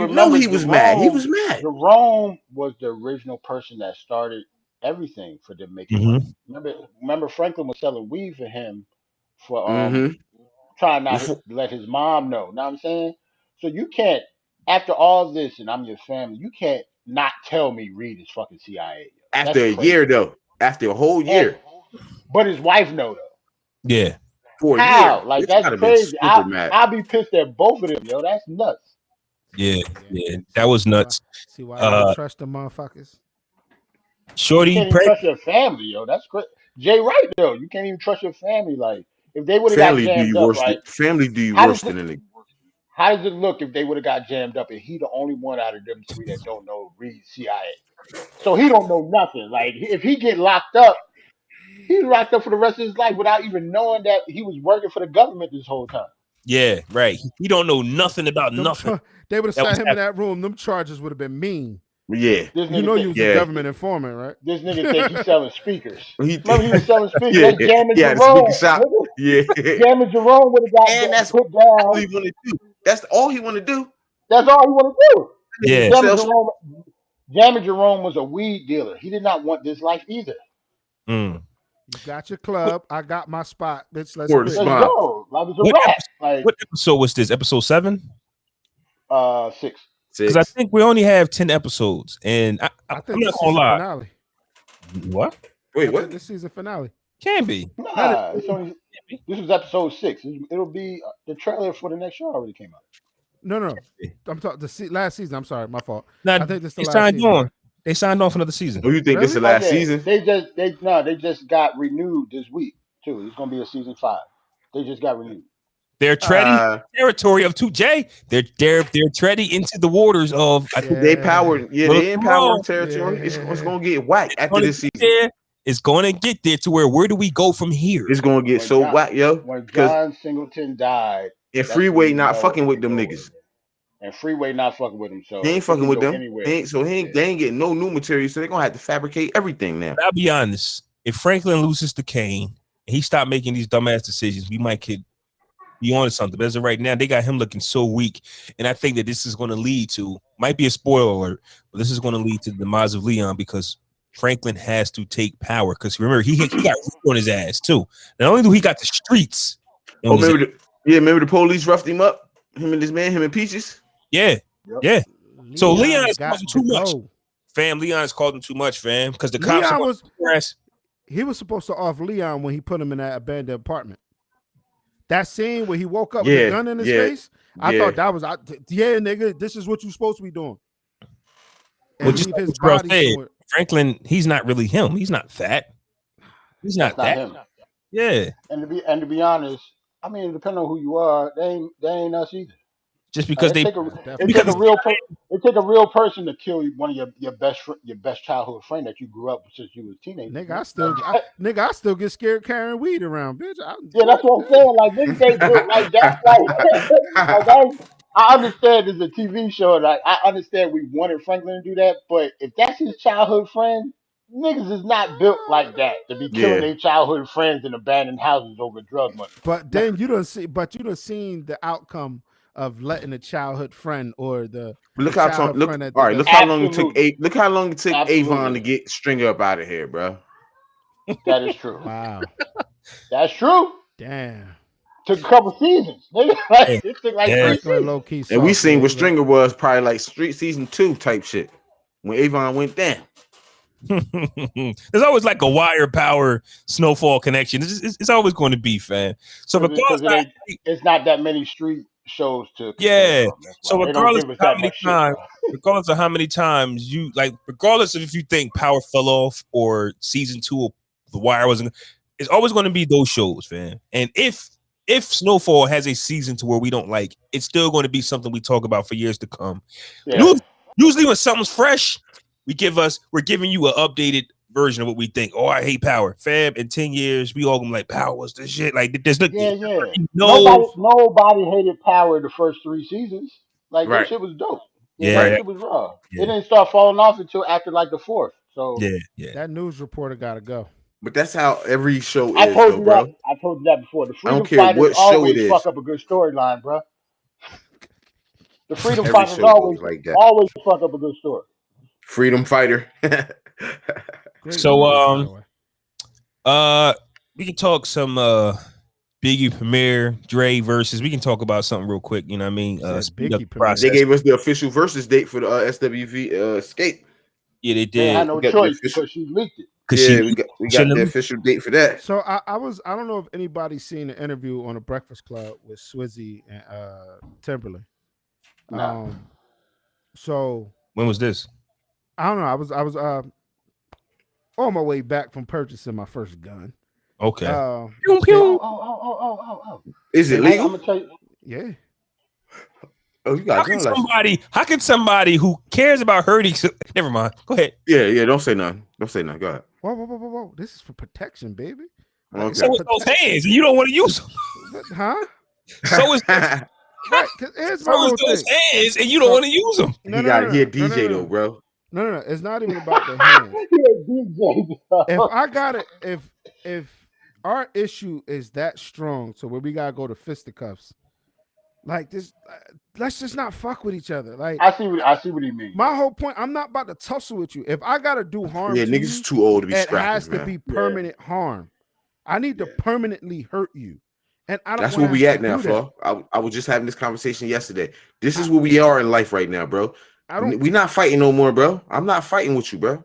was mad. He was mad. Jerome was the original person that started everything for them making money. Remember Franklin was selling weed for him for trying not to let his mom know. Know what I'm saying? So you can't, after all this, and I'm your family, you can't not tell me Reed is fucking CIA. After a year, though. After a whole year. but his wife know though. Yeah. For a How? year. Like It's that's gotta be crazy. super mad. I'll be pissed at both of them, yo. That's nuts. Yeah. That was nuts. See why I don't trust the motherfuckers. You Shorty, can't even trust your family, yo. That's crazy. Jay right though. You can't even trust your family. Like if they would have got Family do jammed you up, worse. right? Family do you How worse does than it a nigga. how does it look if they would have got jammed up and he the only one out of them three that don't know read CIA? So he don't know nothing. Like if he get locked up, he's locked up for the rest of his life without even knowing that he was working for the government this whole time. Yeah, right. He don't know nothing about nothing. They would have That was sat him in that room. Them charges would have been mean. Yeah. This You nigga know think, you was Yeah. a government informant, right? this nigga think he's selling speakers. He, Remember he was selling speakers. yeah, That's jamming yeah, the Jerome. speaker shop. Nigga. Yeah. Jamming Jerome would have got And that's put all down. he want to do. That's all he want to do. That's all he want to do. Yeah. Jamming Jerome was a weed dealer. He did not want this life either. Mm. You got your club. I got my spot. Bitch, let's Word quit. of Let's Smile. go. Like it's a rap. Like What episode was this? Episode 7? 6. Because I think we only have 10 episodes, and I I'm think not this gonna is lie. finale. What? Wait, I what? think this season finale. Can be. Nah, it's only this was episode 6. It'll be the trailer for the next show already came out. No. I'm talking last season. I'm sorry, my fault. Now, I think this is the they last signed season. on. They signed on for another season. Oh, you think this is the Really? last season? They just got renewed this week too. It's gonna be a season 5. They just got renewed. They're treading territory of 2J. They're treading into the waters of. I think They powered. Yeah, they in power Yeah. territory. It's going to get whacked after this season. It's going to get there to where do we go from here? It's going to get When so John- whack, yo. When Because John Singleton died, and that's Freeway when you not know fucking with it them go niggas. and Freeway not fucking with him, so He ain't it fucking can with go them. anywhere. They ain't getting no new material, so they're gonna have to fabricate everything now. I'll be honest. If Franklin loses to Kane and he stopped making these dumbass decisions, we might could be on to something. But as of right now, they got him looking so weak, and I think that this is going to lead to might be a spoiler alert, but this is going to lead to the demise of Leon because Franklin has to take power. Because remember, he got on his ass too. Not only do he got the streets. Oh, remember the police roughed him up. Him and this man, him and Peaches. Yeah. So Leon is got causing too to much. go. Fam, Leon is causing too much, fam. Because the cops Leon are was press. he was supposed to off Leon when he put him in that abandoned apartment. That scene where he woke up with a gun in his face, I thought that was nigga, this is what you're supposed to be doing. And just leave like his the girl body said, somewhere. Franklin, he's not really him. He's not fat. He's not That's that. not him. Yeah. And to be honest, I mean, depending on who you are, they ain't us either. Just because It take a real person to kill one of your best childhood friend that you grew up with since you was a teenager. Nigga, I still get scared carrying weed around, bitch. Yeah, that's what I'm saying. Like niggas ain't built like that. I understand it's a TV show. Like I understand we wanted Franklin to do that, but if that's his childhood friend, niggas is not built like that to be killing their childhood friends in abandoned houses over drug money. But then you don't seen the outcome of letting a childhood friend or the look how long it took Avon to get Stringer up out of here, bro. That is true. Wow. That's true. Damn. Took a couple seasons. It took like 3 seasons. Low-key and we seen what soft, Stringer was probably like Street season 2 type shit when Avon went down. There's always like a wire power Snowfall connection. It's always going to be, fam. So because it's not that many street shows to so regardless of how many times you like, regardless of if you think Power fell off or season 2 of The Wire wasn't, it's always going to be those shows, fam. And if Snowfall has a season to where we don't like, it's still going to be something we talk about for years to come. Usually when something's fresh, we're giving you an updated version of what we think. Oh, I hate Power, fam. In 10 years, we all gonna like Power was the shit. Like there's nobody hated Power the first 3 seasons. Like that shit was dope. That shit was raw. It didn't start falling off until after like the 4th. So that news reporter gotta go. But that's how every show I is, told though, you bro. that. I told you that before. The I don't Freedom care what Fighters show always it is. fuck up a good storyline, bro. The Freedom Every Fighters show goes like that. always fuck up a good story. Freedom Fighter. So we can talk some Biggie Premier, Dre versus. We can talk about something real quick. You know what I mean? They gave us the official versus date for the SWV Escape. Yeah, they did. They had no choice because she leaked it. Yeah, we got the official date for that. So I don't know if anybody's seen the interview on the Breakfast Club with Swizzy and Timberland. No. So when was this? I don't know. I was on my way back from purchasing my first gun. Okay. Pew, pew. Oh. Is it legal? I'm gonna tell you. Yeah. Oh, you got how can somebody who cares about hurting? Never mind. Go ahead. Yeah. Don't say nothing. Go ahead. Whoa. This is for protection, baby. Okay. So is those hands, and you don't want to use them. Huh? So is right. Here's my so is those hands, and you don't want to use them. You got here, DJ though, bro. No. It's not even about the hands. If I got it, if our issue is that strong, so where we gotta go to fisticuffs, like this, let's just not fuck with each other. Like I see what he means. My whole point, I'm not about to tussle with you. If I gotta do harm, yeah, to niggas you, too old to be it scrapping. has to be permanent harm. I need to permanently hurt you, and I don't. That's where we at now, Flaw. I was just having this conversation yesterday. This is where we are in life right now, bro. We not fighting no more, bro. I'm not fighting with you, bro.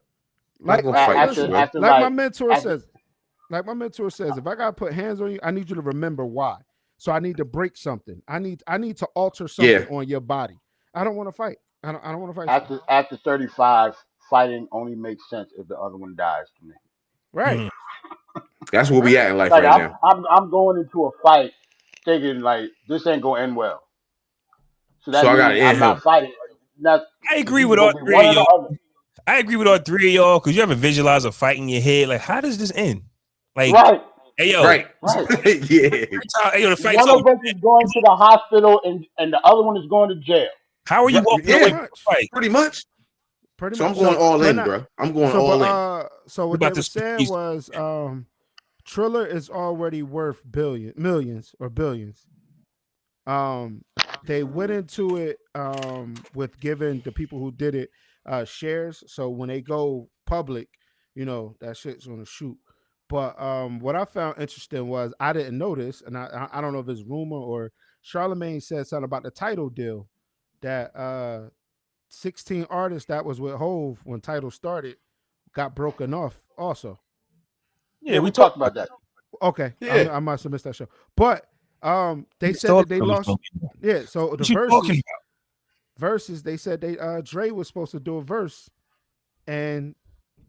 Like after my mentor says, if I gotta put hands on you, I need you to remember why. So I need to break something. I need to alter something on your body. I don't want to fight. I don't want to fight. After 35, fighting only makes sense if the other one dies to me. Right. Mm. That's where we at in life right now. I'm going into a fight thinking like this ain't gonna end well. So that means I'm not fighting. I agree with all three of y'all. I agree with all three of y'all because you ever visualize a fight in your head? Like, how does this end? Like, hey yo, right. Yeah. Hey, yo, the fight. One of us is going to the hospital and the other one is going to jail. How are you walking away from the fight? Pretty much. So I'm going all in, bro. I'm going all in. So what they were saying was, Triller is already worth millions or billions. They went into it with giving the people who did it shares. So when they go public, that shit's gonna shoot. But what I found interesting was I didn't know this, and I don't know if it's rumor or Charlemagne said something about the title deal that 16 artists that was with Hove when Tidal started got broken off also. Yeah, we talked about that. Okay, yeah. I must have missed that show. But they said that they lost. Yeah, so the verses, they said Dre was supposed to do a verse, and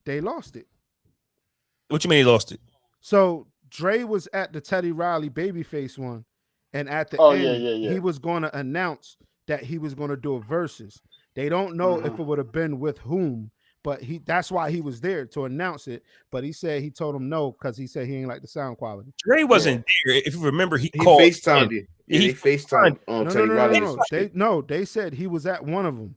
they lost it. What you mean they lost it? So Dre was at the Teddy Riley Babyface one, and at the end, he was going to announce that he was going to do a verses. They don't know if it would have been with whom, but that's why he was there to announce it. But he said he told him no because he said he ain't like the sound quality. Dre wasn't there. If you remember, he called. FaceTimed you. Yeah, he FaceTimed on Teddy Riley. They said he was at one of them.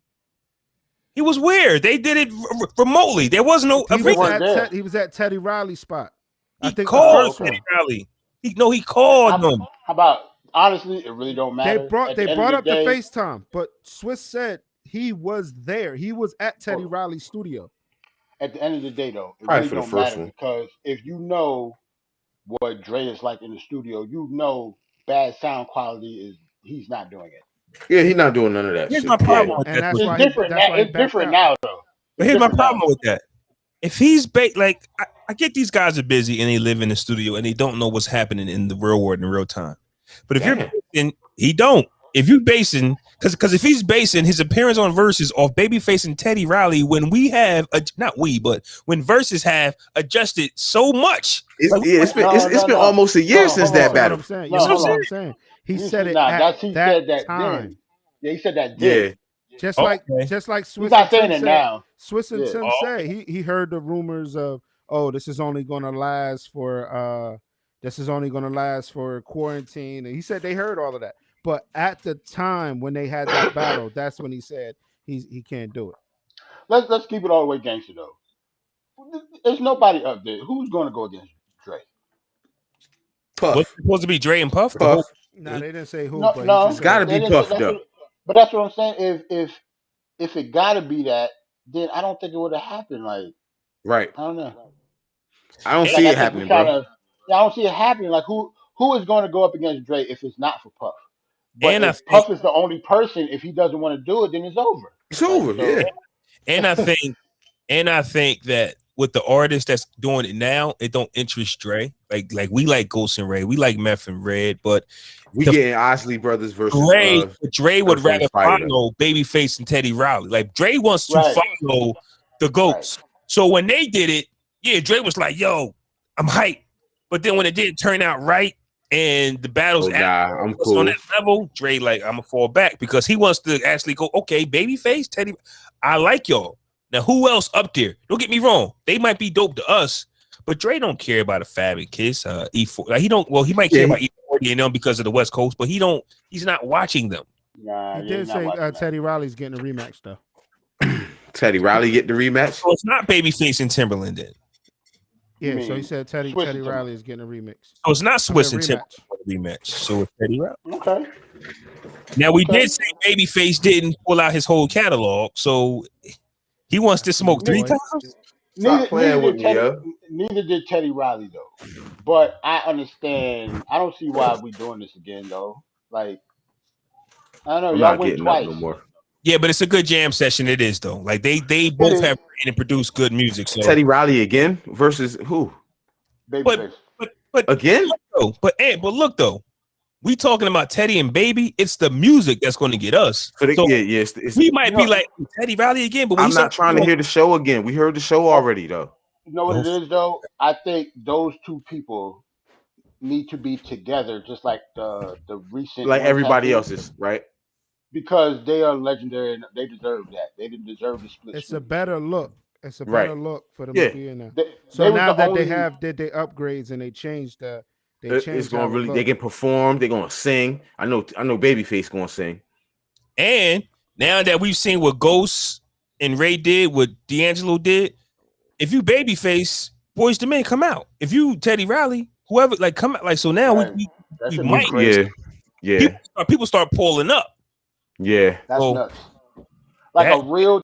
He was where? They did it remotely. There was no. He was at Teddy Riley's spot. I think called Teddy Riley. He called them. How about honestly? It really don't matter. They brought up the FaceTime, but Swiss said he was there. He was at Teddy Riley's studio. At the end of the day, though, it really don't matter because if you know what Dre is like in the studio, bad sound quality is he's not doing it. Yeah, he's not doing none of that. Here's my problem with that. It's different. It's different now, though. But here's my problem with that. If he's like, I get these guys are busy and they live in the studio and they don't know what's happening in the real world in real time. But if you're basing, he don't. If you basing, because if he's basing his appearance on Versus off Babyface and Teddy Riley, when we have when Versus have adjusted so much, it's been almost a year since that battle. I'm saying. He said it at that time. Yeah, he said that. Yeah. Just like Swiss. He's not saying it now. Swiss and Tim said he heard the rumors of this is only going to last for quarantine, and he said they heard all of that. But at the time when they had that battle, that's when he said he can't do it. Let's keep it all the way gangster though. There's nobody up there who's going to go against Dre. Puff. What's supposed to be Dre and Puff? No, they didn't say who. No, it's got to be Puff though. But that's what I'm saying. If it got to be that, then I don't think it would have happened. Like, right? I don't know. I don't see it happening, bro. I don't see it happening. Like, who is going to go up against Dre if it's not for Puff? But and if Puff is the only person, if he doesn't want to do it, then it's over. It's over. Yeah. And I think that with the artist that's doing it now, it don't interest Dre. Like we like Ghost and Ray, we like Meth and Red, but we getting Osley Brothers versus Dre would Earth, Wind rather & Fire. follow Babyface and Teddy Riley. Like Dre wants to follow the GOATs. So when they did it, yeah, Dre was like, "Yo, I'm hyped." But then when it didn't turn out right, and the battles I'm cool on that level, Dre like, I'm gonna fall back because he wants to actually go, okay, Babyface, Teddy, I like y'all. Now who else up there? Don't get me wrong, they might be dope to us, but Dre don't care about a Fab and Kiss, E4. Like he don't. Well, he might care about E40 and them because of the West Coast, but he's not watching them. Nah, he did say Teddy Riley's getting a rematch though. Teddy Riley get the rematch. So it's not Babyface and Timberland then. Yeah, so he said Teddy Riley is getting a remix. So it's not Swiss and Timberland rematch. So it's Teddy Riley. Okay. Now we did say Babyface didn't pull out his whole catalog, so he wants to smoke 3 times. Neither did Teddy Riley though. But I understand. I don't see why we doing this again though. Like I don't know. I'm y'all not went getting twice. up no more. Yeah, but it's a good jam session. It is though. Like they both have written and produced good music. So Teddy Riley again versus who? Babyface. But again? But look though, we talking about Teddy and Baby. It's the music that's going to get us. So we might be like Teddy Riley again, but I'm not trying to hear the show again. We heard the show already though. You know what it is though? I think those two people need to be together, just like the recent, like everybody else's, right? Because they are legendary and they deserve that. They didn't deserve the split. It's a better look. It's a better look for them to be in there. So now that they did their upgrades and they changed it's gonna really. They can perform. They're gonna sing. I know. Babyface gonna sing. And now that we've seen what Ghost and Ray did, what D'Angelo did, if you Babyface, Boys II Men come out. If you Teddy Riley, whoever, like come out. Like so now we might. Yeah. People start pulling up. Yeah, that's nuts. Like a real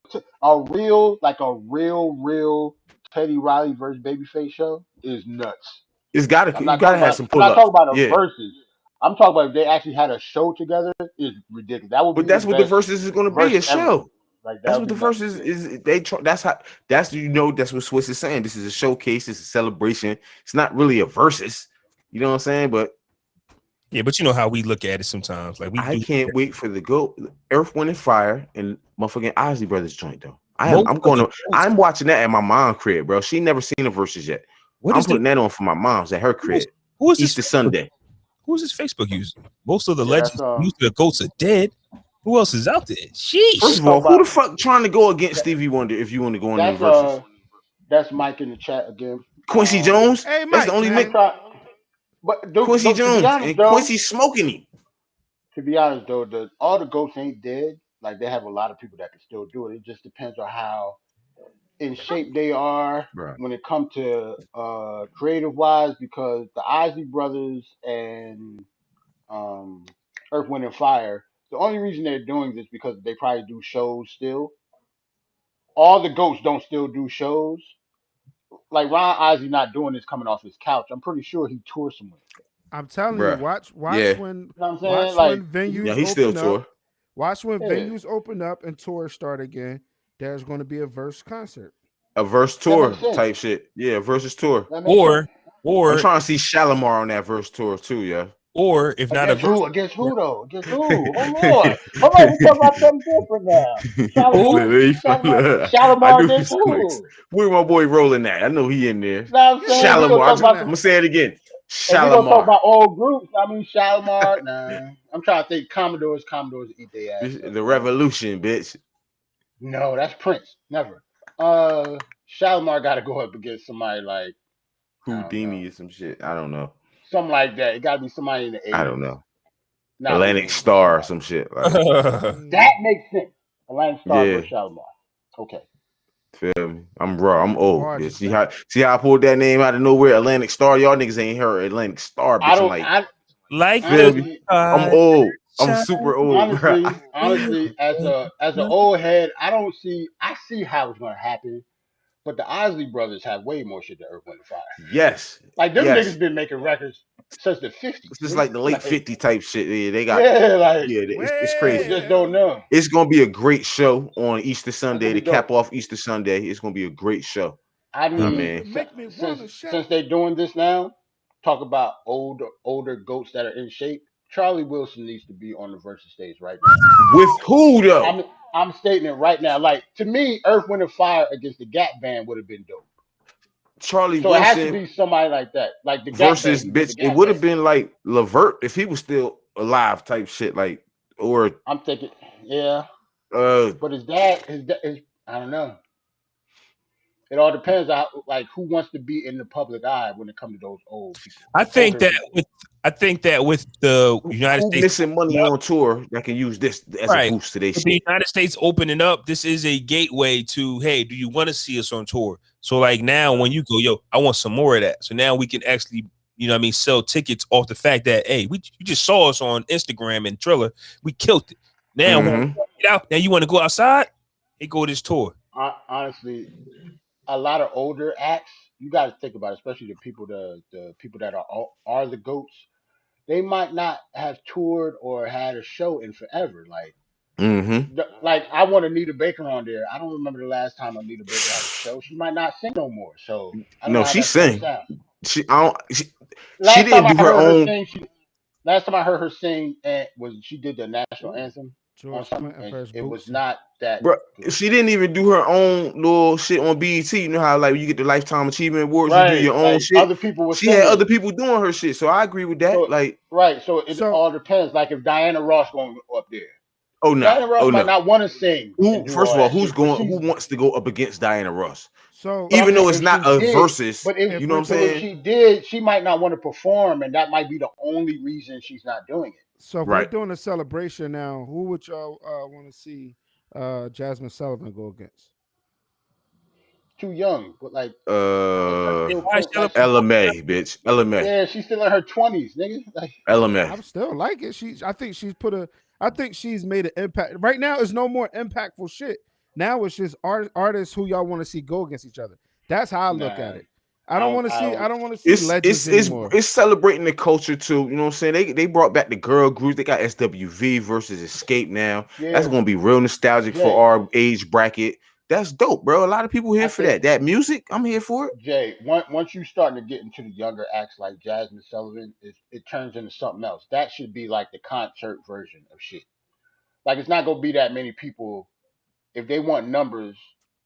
Teddy Riley versus Babyface show is nuts. It's gotta have some pull ups. I'm not talking about the verses. I'm talking about if they actually had a show together. Is ridiculous. That would. But that's what the verses is going to be, a show. Like that's what the verses is. That's what Swiss is saying. This is a showcase. It's a celebration. It's not really a versus. You know what I'm saying? But yeah, but you know how we look at it sometimes. Like I can't wait for the Earth, Wind & Fire and motherfucking Osley Brothers joint though. I'm watching that at my mom's crib, bro. She never seen the verses yet. I'm putting that on for my mom's at her crib. Who is Easter Sunday? Who's this Facebook user? Most of the legends, most of the GOATs are dead. Who else is out there? Sheesh. First of all, who the fuck trying to go against Stevie Wonder if you want to go on the verses? That's Mike in the chat again. Quincy Jones? Hey, Mike, that's the only Quincy Jones and Quincy smoking him. To be honest though, all the GOATs ain't dead. Like they have a lot of people that can still do it. It just depends on how in shape they are when it comes to creative wise, because the Osley Brothers and Earth, Wind & Fire, the only reason they're doing this because they probably do shows still. All the GOATs don't still do shows. Like Ron Osley not doing this coming off his couch. I'm pretty sure he tours somewhere. I'm telling you, watch when venues he still tour. Watch when venues open up and tours start again. There's going to be a verse concert, a verse tour type shit. Yeah, versus tour. Or I'm trying to see Shalimar on that verse tour too. Yeah. Or if not against who though? Against who? Hold on. We talking about something different now. Shalimar against who? Where my boy rolling at? I know he in there. Shalimar. I'm gonna say it again. Shalimar. We gonna talk about old groups. I mean Shalimar. Nah. I'm trying to think. Commodores eat their ass. The Revolution, bitch. No, that's Prince. Never. Shalimar got to go up against somebody like Houdini or some shit. I don't know. Something like that. It got to be somebody in the 80s. I don't know. Atlantic Star or some shit. Like that makes sense. Atlantic Star versus Shalimar. Okay. Feel me? I'm raw. I'm old. Bitch. See how I pulled that name out of nowhere? Atlantic Star. Y'all niggas ain't heard Atlantic Star. Bitch. I'm old. I'm super old. Honestly, as an old head, I see how it's gonna happen. But the Osley Brothers have way more shit than Earth, Wind & Fire. Yes. Like them niggas been making records since the 50s. It's just like the late 50 type shit. Yeah, they got it's crazy. You just don't know. It's gonna be a great show on Easter Sunday to cap off Easter Sunday. It's gonna be a great show. I mean, need make me wanna shout. since they're doing this now. Talk about older goats that are in shape. Charlie Wilson needs to be on the versus stage right now. with who though? I'm stating it right now. Like to me, Earth, Wind, and Fire against the Gap Band would have been dope. Charlie So it has to Wilson be somebody like that, like the Gap Band. versus He was the bitch. It Gap would have Band. been like Levert if he was still alive, type shit. Like or I'm thinking, yeah, uh, but his I don't know. It all depends on like who wants to be in the public eye when it comes to those old people. I think Older that people. with the United who States missing money on tour that can use this as a right. boost to their With shit. the United States opening up, this is a gateway to, hey, do you want to see us on tour? So like now when you go, yo, I want some more of that. So now we can actually, you know what I mean, sell tickets off the fact that, hey, you just saw us on Instagram and Triller. We killed it. Now, now you want to go outside? Hey, go to this tour. Honestly, a lot of older acts, you got to think about it, especially the people that are the goats. They might not have toured or had a show in forever. Like like I want Anita Baker on there. I don't remember the last time Anita Baker had a show. She might not sing no more. So I don't No, know how she that's gonna sang. sound. She I don't. She Last time didn't I do her heard her own. sing, last time I heard her sing was she did the national anthem on George something, Clinton and versus it was Bootsy. not that Bro, good. she didn't even do her own little shit on BET. You know how like when you get the Lifetime Achievement Awards, you do Right, your own like shit. other people were She had other singing. people doing her shit, so I agree with that. So Like, so it So all depends. Like if Diana Ross going up there, oh no, Diana Ross oh might no. not want to sing and Who? do First all of all, that who's shit, but going? Who wants to go up against Diana Ross? so but I'm Even though saying it's if she not a did, versus, but if if you know what we're I'm so if saying? she did, she might not want to perform, and that might be the only reason she's not doing it. so if we're Right. doing a celebration now, who would y'all want to see Jasmine Sullivan go against? Too young, but like Uh, still Why is like Ella- she, LMA, bitch. LMA. yeah, she's still in her 20s, nigga. Like LMA. I still like it. I think she's made an impact. Right now, it's no more impactful shit. Now it's just artists who y'all want to see go against each other. That's how I look at nah, it. I don't want to see. I I don't want to see legends anymore. It's celebrating the culture too. You know what I'm saying? They brought back the girl group. They got SWV versus Escape now. That's yeah, gonna be real nostalgic for Jay. our age bracket. That's dope, bro. A lot of people here I for think that. That music, I'm here for it. Jay, once you starting to get into the younger acts like Jasmine Sullivan, it turns into something else. That should be like the concert version of shit. Like it's not gonna be that many people. If they want numbers,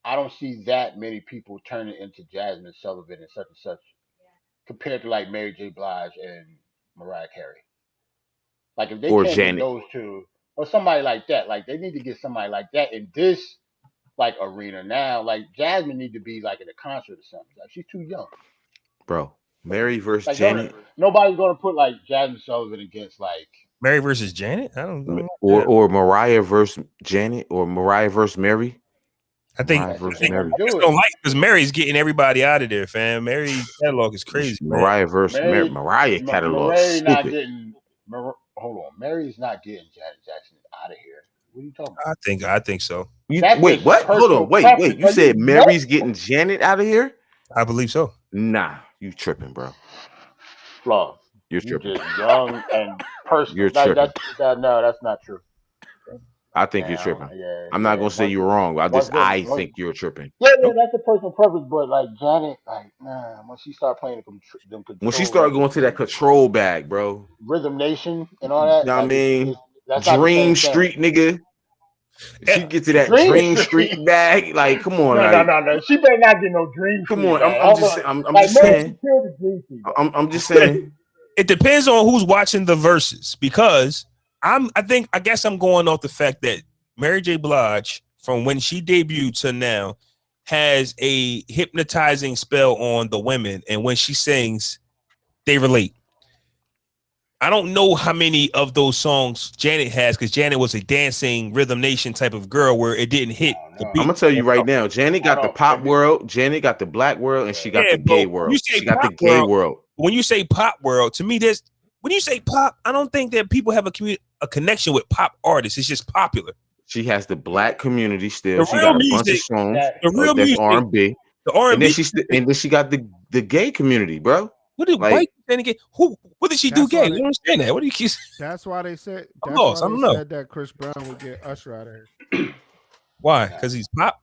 I don't see that many people turning into Jasmine Sullivan and such and such compared to like Mary J. Blige and Mariah Carey. Like if they Or can't get Janet. those two or somebody like that, like they need to get somebody like that in this like arena now. Like Jasmine need to be like in a concert or something. Like she's too young. Bro. Mary versus Like Janet. nobody's gonna put like Jasmine Sullivan against like Mary versus Janet? I don't know. Or Mariah versus Janet or Mariah versus Mary. I think Mariah that's versus just Mary. I just don't like because Mary's getting everybody out of there, fam. Mary's catalog is crazy, man. Mariah versus Mary. Mariah catalog. Mary not Stupid. getting. Hold on, Mary's not getting Janet Jackson out of here. What are you talking about? I think so. That's Wait, just what? Hold personal on. Wait. preference. You Are you said nuts? Mary's getting Janet out of here? I believe so. Nah, you tripping, bro. Flaw. You're You tripping. just young and personal. You're Like tripping. no, that's not true. I think you're Now, tripping. yeah, I'm not gonna say you're wrong. I once- think you're tripping. yeah, that's a personal preference. But like Janet, like nah, once she start playing them control When she started going records to that and control bag, bro. Rhythm Nation and all You that, know what I like mean? that's not the Dream same thing. Street, nigga. She get to that Dream Dream Street Street. bag. Like, come on, No. She better not get no Dream come Street on. bag. I'm just I'm Like just maybe she saying. killed the Dream Street bag. I'm just saying. It depends on who's watching the verses because I guess I'm going off the fact that Mary J. Blige, from when she debuted to now, has a hypnotizing spell on the women, and when she sings, they relate. I don't know how many of those songs Janet has because Janet was a dancing Rhythm Nation type of girl where it didn't hit the beat. I'm gonna tell you right now, Janet got the pop world, Janet got the black world, and she got the gay world. She got the gay world. When you say pop world, to me, when you say pop, I don't think that people have a connection with pop artists. It's just popular. She has the black community still. The She real got a bunch of music, songs. the real That's music, R&B. the R&B. And then she got the gay community, bro. What did white then again? What did she do gay? I don't understand that. What do you keep? That's why they said. I'm lost. I don't know. Said that Chris Brown would get Usher out of here. Why? Because he's pop.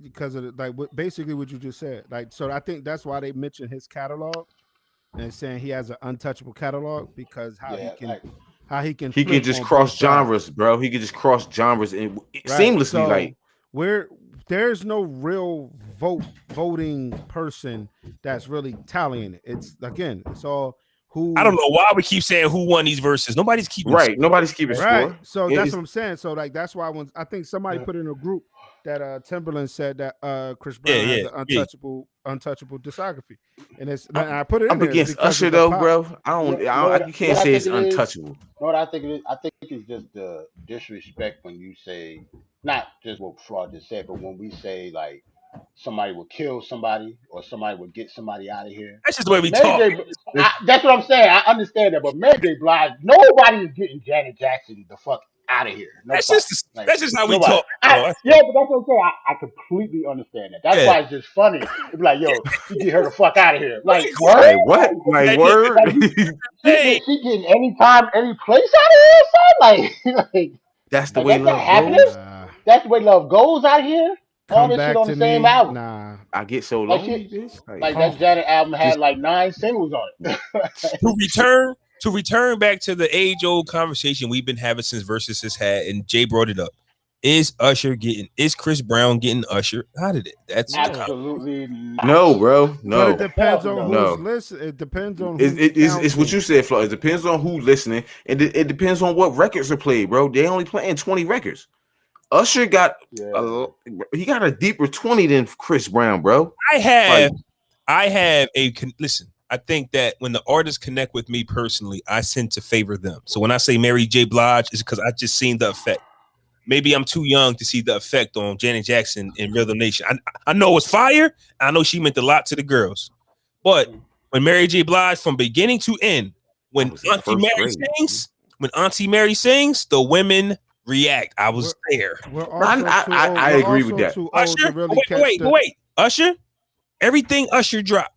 because of basically what you just said. Like, so I think that's why they mentioned his catalog and saying he has an untouchable catalog because he can just cross genres, bro. He can just cross genres and seamlessly. So like there's no real voting person that's really tallying it. It's again, it's all who. I don't know why we keep saying who won these verses. Nobody's keeping score. Nobody's keeping score. So that's what I'm saying. So like that's why I think somebody put in a group that Timberland said that Chris Brown has an untouchable discography, and I put it in there against Usher though, bro. You can't say it's untouchable. You know what I think it is? I think it's just the disrespect when you say not just what Flaw just said, but when we say like somebody will kill somebody or somebody will get somebody out of here. That's just the way we talk. That's what I'm saying. I understand that, but Mary J. Blige, nobody is getting Janet Jackson the fuck out of here. That's just how we talk. But that's what I'm saying. I completely understand that. That's why it's just funny. It'd be like, yo, she get her the fuck out of here. Like, word? What? Like, word? She getting any time, any place out of here, son? Like that's the way love goes. That's the way love goes out here. All this shit on the same album. Nah, I get so lonely, bitch. Like that Janet album had like 9 singles on it. To return back to the age-old conversation we've been having since Verzuz has had, and Jay brought it up. Is Chris Brown getting Usher out of it? That's absolutely no, bro. No. But it depends on who's listening. It depends on it's what you said, Flaw. It depends on who's listening, and it depends on what records are played, bro. They only playing 20 records. Usher got a deeper 20 than Chris Brown, bro. I think that when the artists connect with me personally, I tend to favor them. So when I say Mary J. Blige, it's because I just seen the effect. Maybe I'm too young to see the effect on Janet Jackson in Rhythm Nation. I know it's fire. I know she meant a lot to the girls. But when Mary J. Blige, from beginning to end, when Auntie Mary sings, the women react. I was there. I agree with that. Usher, wait. Usher, everything Usher dropped.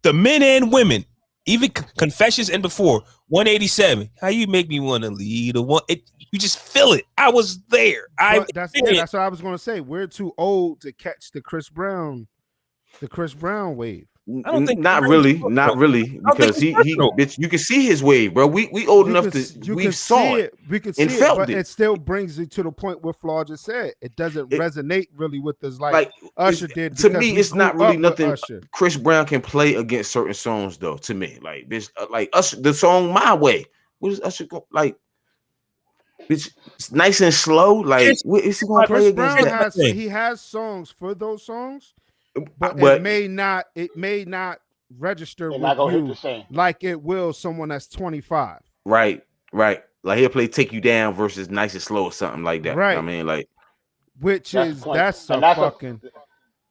The men and women, even Confessions and before 187. How you make me want to lead you just feel it. I was there. That's what I was gonna say. We're too old to catch the Chris Brown wave. I don't think not really, because he bitch, you can see his wave, bro. We old enough to we saw it. We can see it, but it still brings it to the point where Flaw just said it doesn't resonate really with us like Usher did. To me, it's not really nothing Chris Brown can play against certain songs though. To me, like this, like Usher, the song "My Way." What is Usher like? It's nice and slow. Like what is he gonna play against that? He has songs for those songs. But it may not register with you like it will someone that's 25. Right. Like he'll play "Take You Down" versus "Nice and Slow" or something like that. Right. I mean, like, that's a nice thing.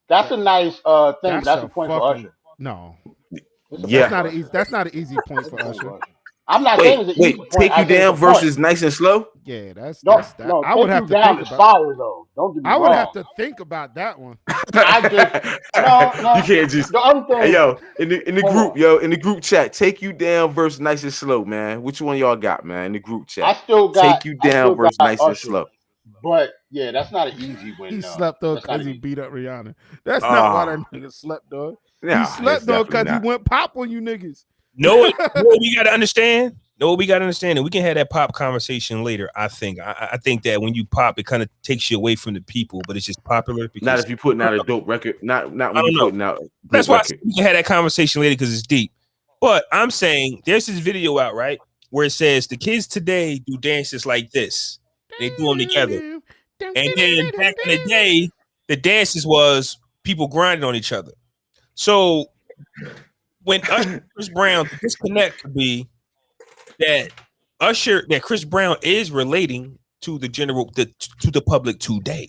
That's a point for Usher. No. That's not an easy point for Usher. I'm not saying it's an easy point. "Take You Down" versus "Nice and Slow." Yeah, that's no. I would have to think about fire though. Don't get me wrong. I would have to think about that one. You can't just. Hey, yo, in the group chat, "Take You Down" versus "Nice and Slow," man. Which one y'all got, man? In the group chat, I still got "Take You Down" versus "Nice and Slow." But yeah, that's not an easy win. He slept though because he beat up Rihanna. That's not why that nigga slept though. He slept though because he went pop on you niggas. No, we got to understand. And we can have that pop conversation later. I think that when you pop, it kind of takes you away from the people, but it's just popular. Because not if you're putting out a dope record. Not when you're putting out. That's why we can have that conversation later because it's deep. But I'm saying there's this video out right where it says the kids today do dances like this. They do them together, and then back in the day, the dances was people grinding on each other. So when Chris Brown disconnect could be that Chris Brown is relating to the to the public today.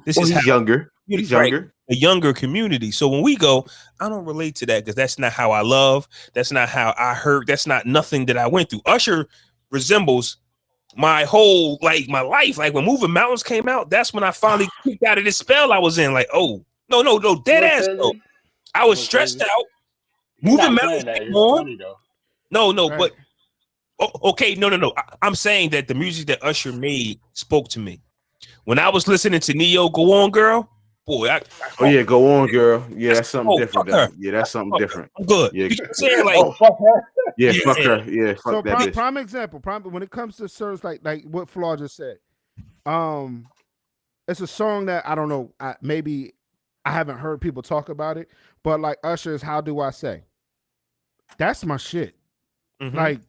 He's younger. He's younger. A younger community. So when we go, I don't relate to that because that's not how I love. That's not how I hurt. That's not nothing that I went through. Usher resembles my whole my life. Like when Moving Mountains came out, that's when I finally kicked out of this spell I was in. Like, oh no, dead ass. No. I was stressed out. Moving Mountains came on. No, right. But okay, no. I'm saying that the music that Usher made spoke to me. When I was listening to Neo "Go On Girl," boy. Oh yeah, go on, girl. Yeah, that's something different. Fuck her. Yeah, that's something different. I'm good. Yeah, You keep saying like, fuck her. yeah, fuck her. Yeah, fuck So that bitch. prime example. When it comes to serves like what Flaw just said, it's a song that I don't know. Maybe I haven't heard people talk about it, but like Usher's "How Do I Say," that's my shit. Mhm. Like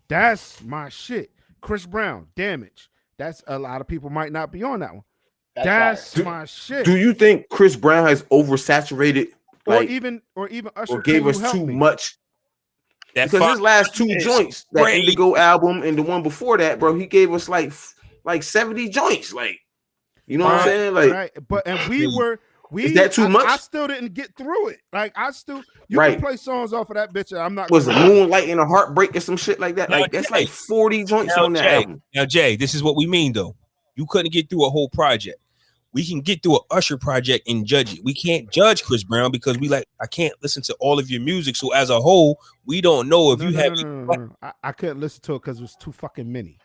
that's my shit. Chris Brown, "Damage." That's a lot of people might not be on that one. That's my shit. Do you think Chris Brown has oversaturated, like, or even Usher, or gave us too much? Because his last two joints, that Indigo album and the one before that, bro, he gave us like 70 joints. Like, you know what I'm saying? Like, right. But and is that too much? I still didn't get through it. Like you can play songs off of that bitch. And I'm not. Was it Moonlight and a Heartbreak or some shit like that? Like that's like 40 joints on that album. Now, Jay, this is what we mean though. You couldn't get through a whole project. We can get through an Usher project and judge it. We can't judge Chris Brown because I can't listen to all of your music. So as a whole, we don't know if you have. No. I couldn't listen to it because it was too fucking many.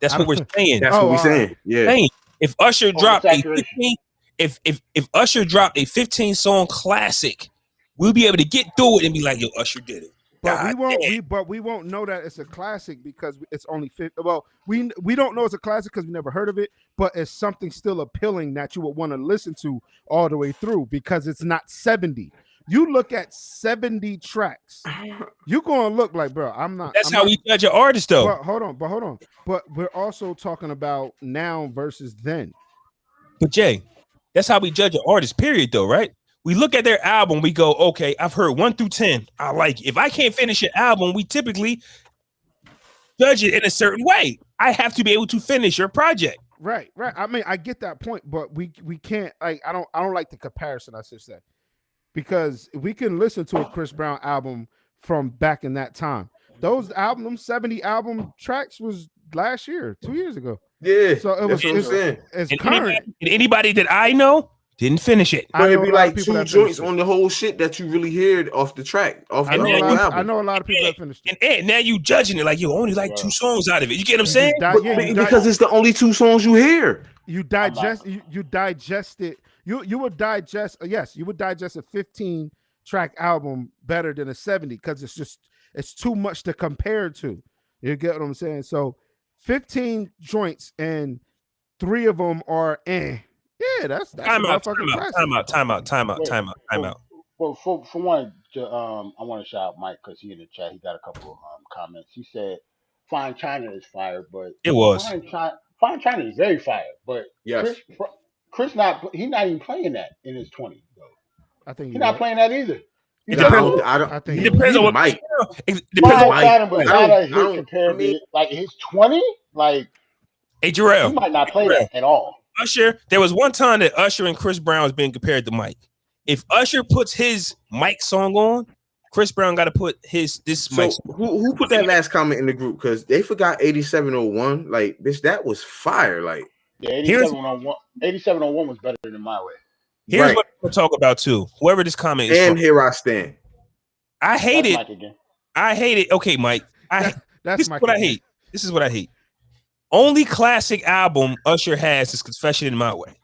That's what we're saying. That's what we're saying. Yeah. If Usher dropped a 15, if Usher dropped a 15 song classic, we'll be able to get through it and be like, yo, Usher did it. But we won't know that it's a classic because it's only 50. Well, we don't know it's a classic because we never heard of it, but it's something still appealing that you would want to listen to all the way through because it's not 70. You look at 70 tracks, you're gonna look like, bro, I'm not. That's how we judge an artist, though. But hold on. But we're also talking about now versus then. But Jay, that's how we judge an artist, period, though, right? We look at their album, we go, okay, I've heard 1 through 10. I like it. If I can't finish an album, we typically judge it in a certain way. I have to be able to finish your project. Right. I mean, I get that point, but we can't. Like, I don't like the comparison. I should say, because we can listen to a Chris Brown album from back in that time. Those 70 album tracks was last year, 2 years ago. Yeah. So it was. It's current. Anybody that I know didn't finish it. But it'd be like 2 joints on the whole shit that you really heard off the track. I know a lot of people that finished it. And now you judging it like you only like 2 songs out of it. You get what I'm saying? Because it's the only 2 songs you hear. You digest it. You would digest. Yes, you would digest a 15 track album better than a 70 because it's too much to compare to. You get what I'm saying? So 15 joints and 3 of them are Yeah, that's time out. Well, for one, I want to shout out Mike because he in the chat. He got a couple of comments. He said, "Fine China is fire," but it was Fine China is very fire. But yes, Chris he's not even playing that in his 20s though. I think he's not playing that either. It depends. I think it depends on what Mike. It depends on China was not a hit compared to like his 20. Like, hey, Jerrell, he might not play that at all. Usher, there was one time that Usher and Chris Brown was being compared to Mike. If Usher puts his Mike song on, Chris Brown got to put Mike song. Who put that last comment in the group? Because they forgot 8701. Like, bitch, that was fire. Like, yeah, 8701 was better than My Way. Here's what we'll talk about too. Whoever this comment is and from. Here I Stand. I hate it. I hate it. Okay, Mike. This is what I hate. This is what I hate. Only classic album Usher has is Confession in My Way.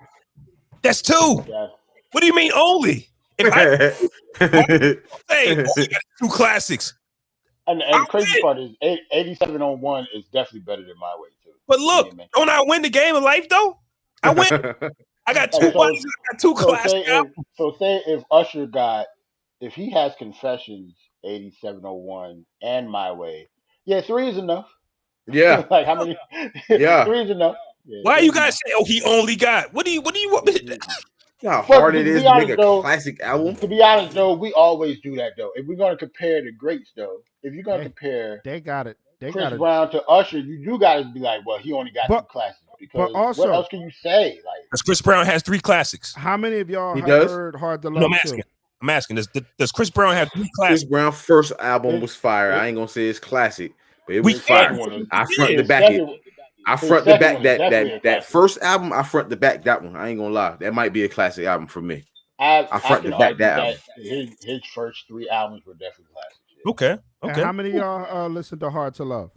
That's 2. Yeah. What do you mean only? If I say 2 classics. And the crazy part is 8701 is definitely better than My Way too. But look, don't I win the game of life though? I win. I got 2 classic albums. So say if he has Confessions, 8701 and My Way, 3 is enough. Yeah. Like how many? Yeah. 3 is enough. Yeah, why you guys say, oh, he only got? What do you want me to? How hard it is to make a classic album. To be honest, though, we always do that, though. If we're going to compare the greats, though, if you're going to compare, they got it. Chris Brown to Usher, you do got to be like, well, he only got 2 classics. Because what else can you say? Like, because Chris Brown has 3 classics. How many of y'all have heard Hard to Love? No, I'm asking. Does Chris Brown have 3 classics? Chris Brown's first album was fire. I ain't gonna say it's classic, but it was fire. I front the back it. I front the back that first album. I front the back that one. I ain't gonna lie. That might be a classic album for me. I front the back that album. His first 3 albums were definitely classics. Okay. And how many of y'all listen to Hard to Love?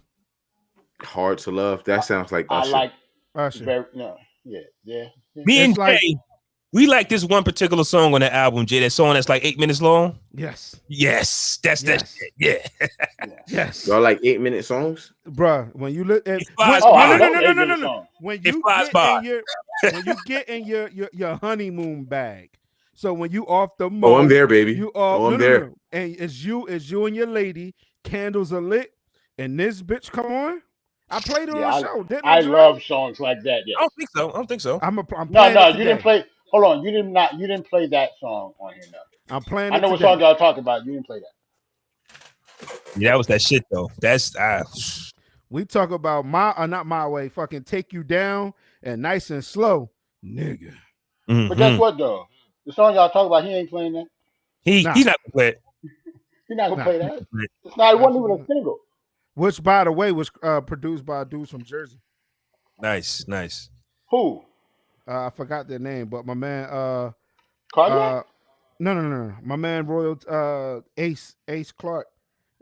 Hard to Love. That sounds like Usher. I like Usher. yeah. Me and Jay We like this one particular song on the album, Jay. That song that's like 8 minutes long. Yes. Yes, that's that shit. Yeah. Yes. Y'all like 8-minute songs? Bruh, when you look at no. When you get in your honeymoon bag. So when you off the mall, I'm there, baby. You off, I'm there. And it's you and your lady, candles are lit, and this bitch come on. I played it on the show, didn't I? I love songs like that. Yes. I don't think so. I'm no, you didn't play. Hold on, you didn't play that song on here. No, I'm playing. I know what song y'all talking about. You didn't play that. Yeah, that was that shit though. That's we talk about not my way. Fucking take you down and nice and slow, nigga. Mm-hmm. But guess what though? The song y'all talk about, he ain't playing that. He's not gonna play it. He's not gonna play that. It's not. It wasn't even a single. Which, by the way, was produced by dudes from Jersey. Nice. Who? I forgot their name, but my man. No. My man Royal Ace Clark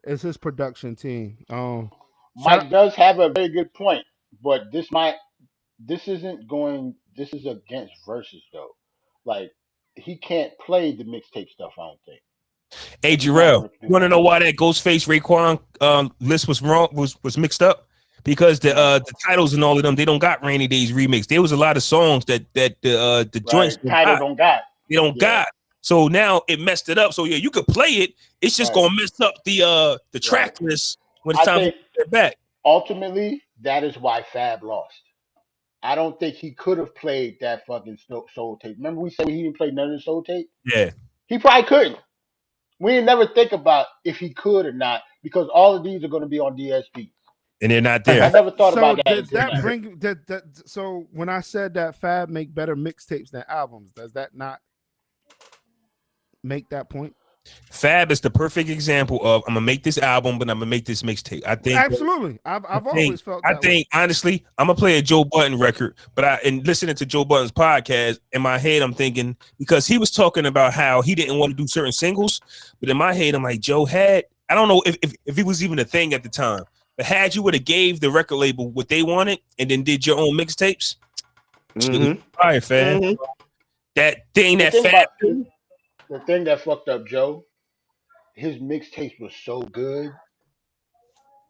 is his production team. Mike does have a very good point, but this is against Verzuz though. Like he can't play the mixtape stuff. I don't think. Hey Jerrell, you want to know why that Ghostface Raekwon list was wrong? Was mixed up because the titles and all of them, they don't got Rainy Days remix. There was a lot of songs that the joints title don't got. They don't got. So now it messed it up. So yeah, you could play it. It's just gonna mess up the track list when it's time to get back. Ultimately, that is why Fab lost. I don't think he could have played that fucking soul tape. Remember we said he didn't play none of the soul tape? Yeah. He probably couldn't. We didn't never think about if he could or not because all of these are going to be on DSP. And they're not there. I never thought about that. Does that bring that? So when I said that Fab make better mixtapes than albums, does that not make that point? Fab is the perfect example of I'm gonna make this album, but I'm gonna make this mixtape. I think absolutely. I've always felt. I think honestly, I'm gonna play a Joe Budden record, but and listening to Joe Budden's podcast in my head, I'm thinking because he was talking about how he didn't want to do certain singles, but in my head, I'm like Joe had. I don't know if he was even a thing at the time, but had you would have gave the record label what they wanted and then did your own mixtapes, fire, fan. Mm-hmm. That thing that Fab. The thing that fucked up Joe, his mixtapes were so good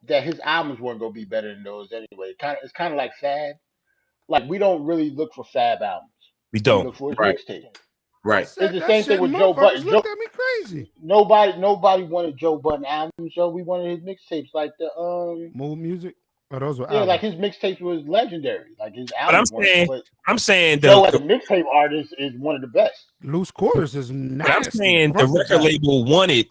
that his albums weren't gonna be better than those anyway. It's kind of like Fab. Like we don't really look for Fab albums. We don't. We look for his mixtape. Right. It's the same thing with Joe Budden. Looked at me crazy. Nobody wanted Joe Budden albums, so we wanted his mixtapes like the Mood Music. Oh, those were albums. Like his mixtapes was legendary. Like his albums. But I'm saying Joe as a mixtape artist is one of the best. Loose Quarters is nasty. I'm saying the record label wanted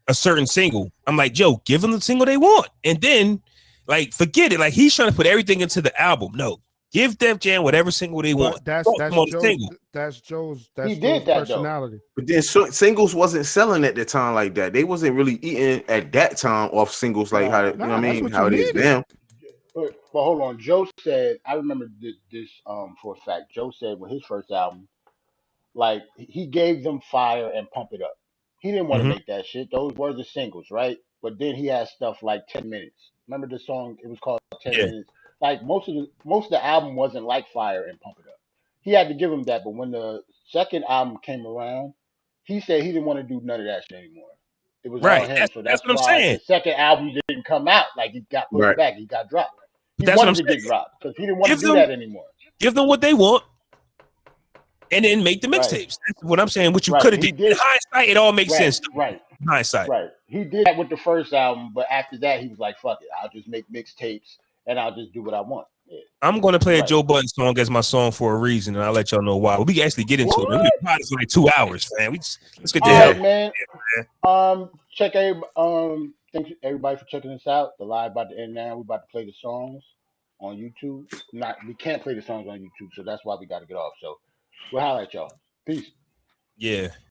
a certain single. I'm like, Joe, give them the single they want, and then like forget it. Like he's trying to put everything into the album. No, give Def Jam whatever single they want. That's Joe's personality. But then singles wasn't selling at the time like that. They wasn't really eating at that time off singles like how you know what I mean, how it is now. But hold on, Joe said I remember this for a fact. Joe said with his first album, like he gave them Fire and Pump It Up. He didn't want to make that shit. Those were the singles, right? But then he had stuff like 10 Minutes. Remember the song? It was called 10 Minutes. Like most of the album wasn't like Fire and Pump It Up. He had to give him that. But when the second album came around, he said he didn't want to do none of that shit anymore. It was all him. So that's what I'm why saying. The second album didn't come out. Like he got pushed back. He got dropped. He wanted to get dropped because he didn't want to do that anymore. Give them what they want. And then make the mixtapes. That's what I'm saying. What you could have did. In hindsight, it all makes sense. Right. In hindsight. Right. He did that with the first album, but after that, he was like, fuck it. I'll just make mixtapes and I'll just do what I want. Yeah. I'm going to play a Joe Budden song as my song for a reason, and I'll let y'all know why. We can actually get into it. We've been practicing for like 2 hours, man. Let's get to hell. Man. Check thanks everybody for checking us out. The live about to end now. We're about to play the songs on YouTube. We can't play the songs on YouTube, so that's why we got to get off. So we'll holler at y'all. Peace. Yeah.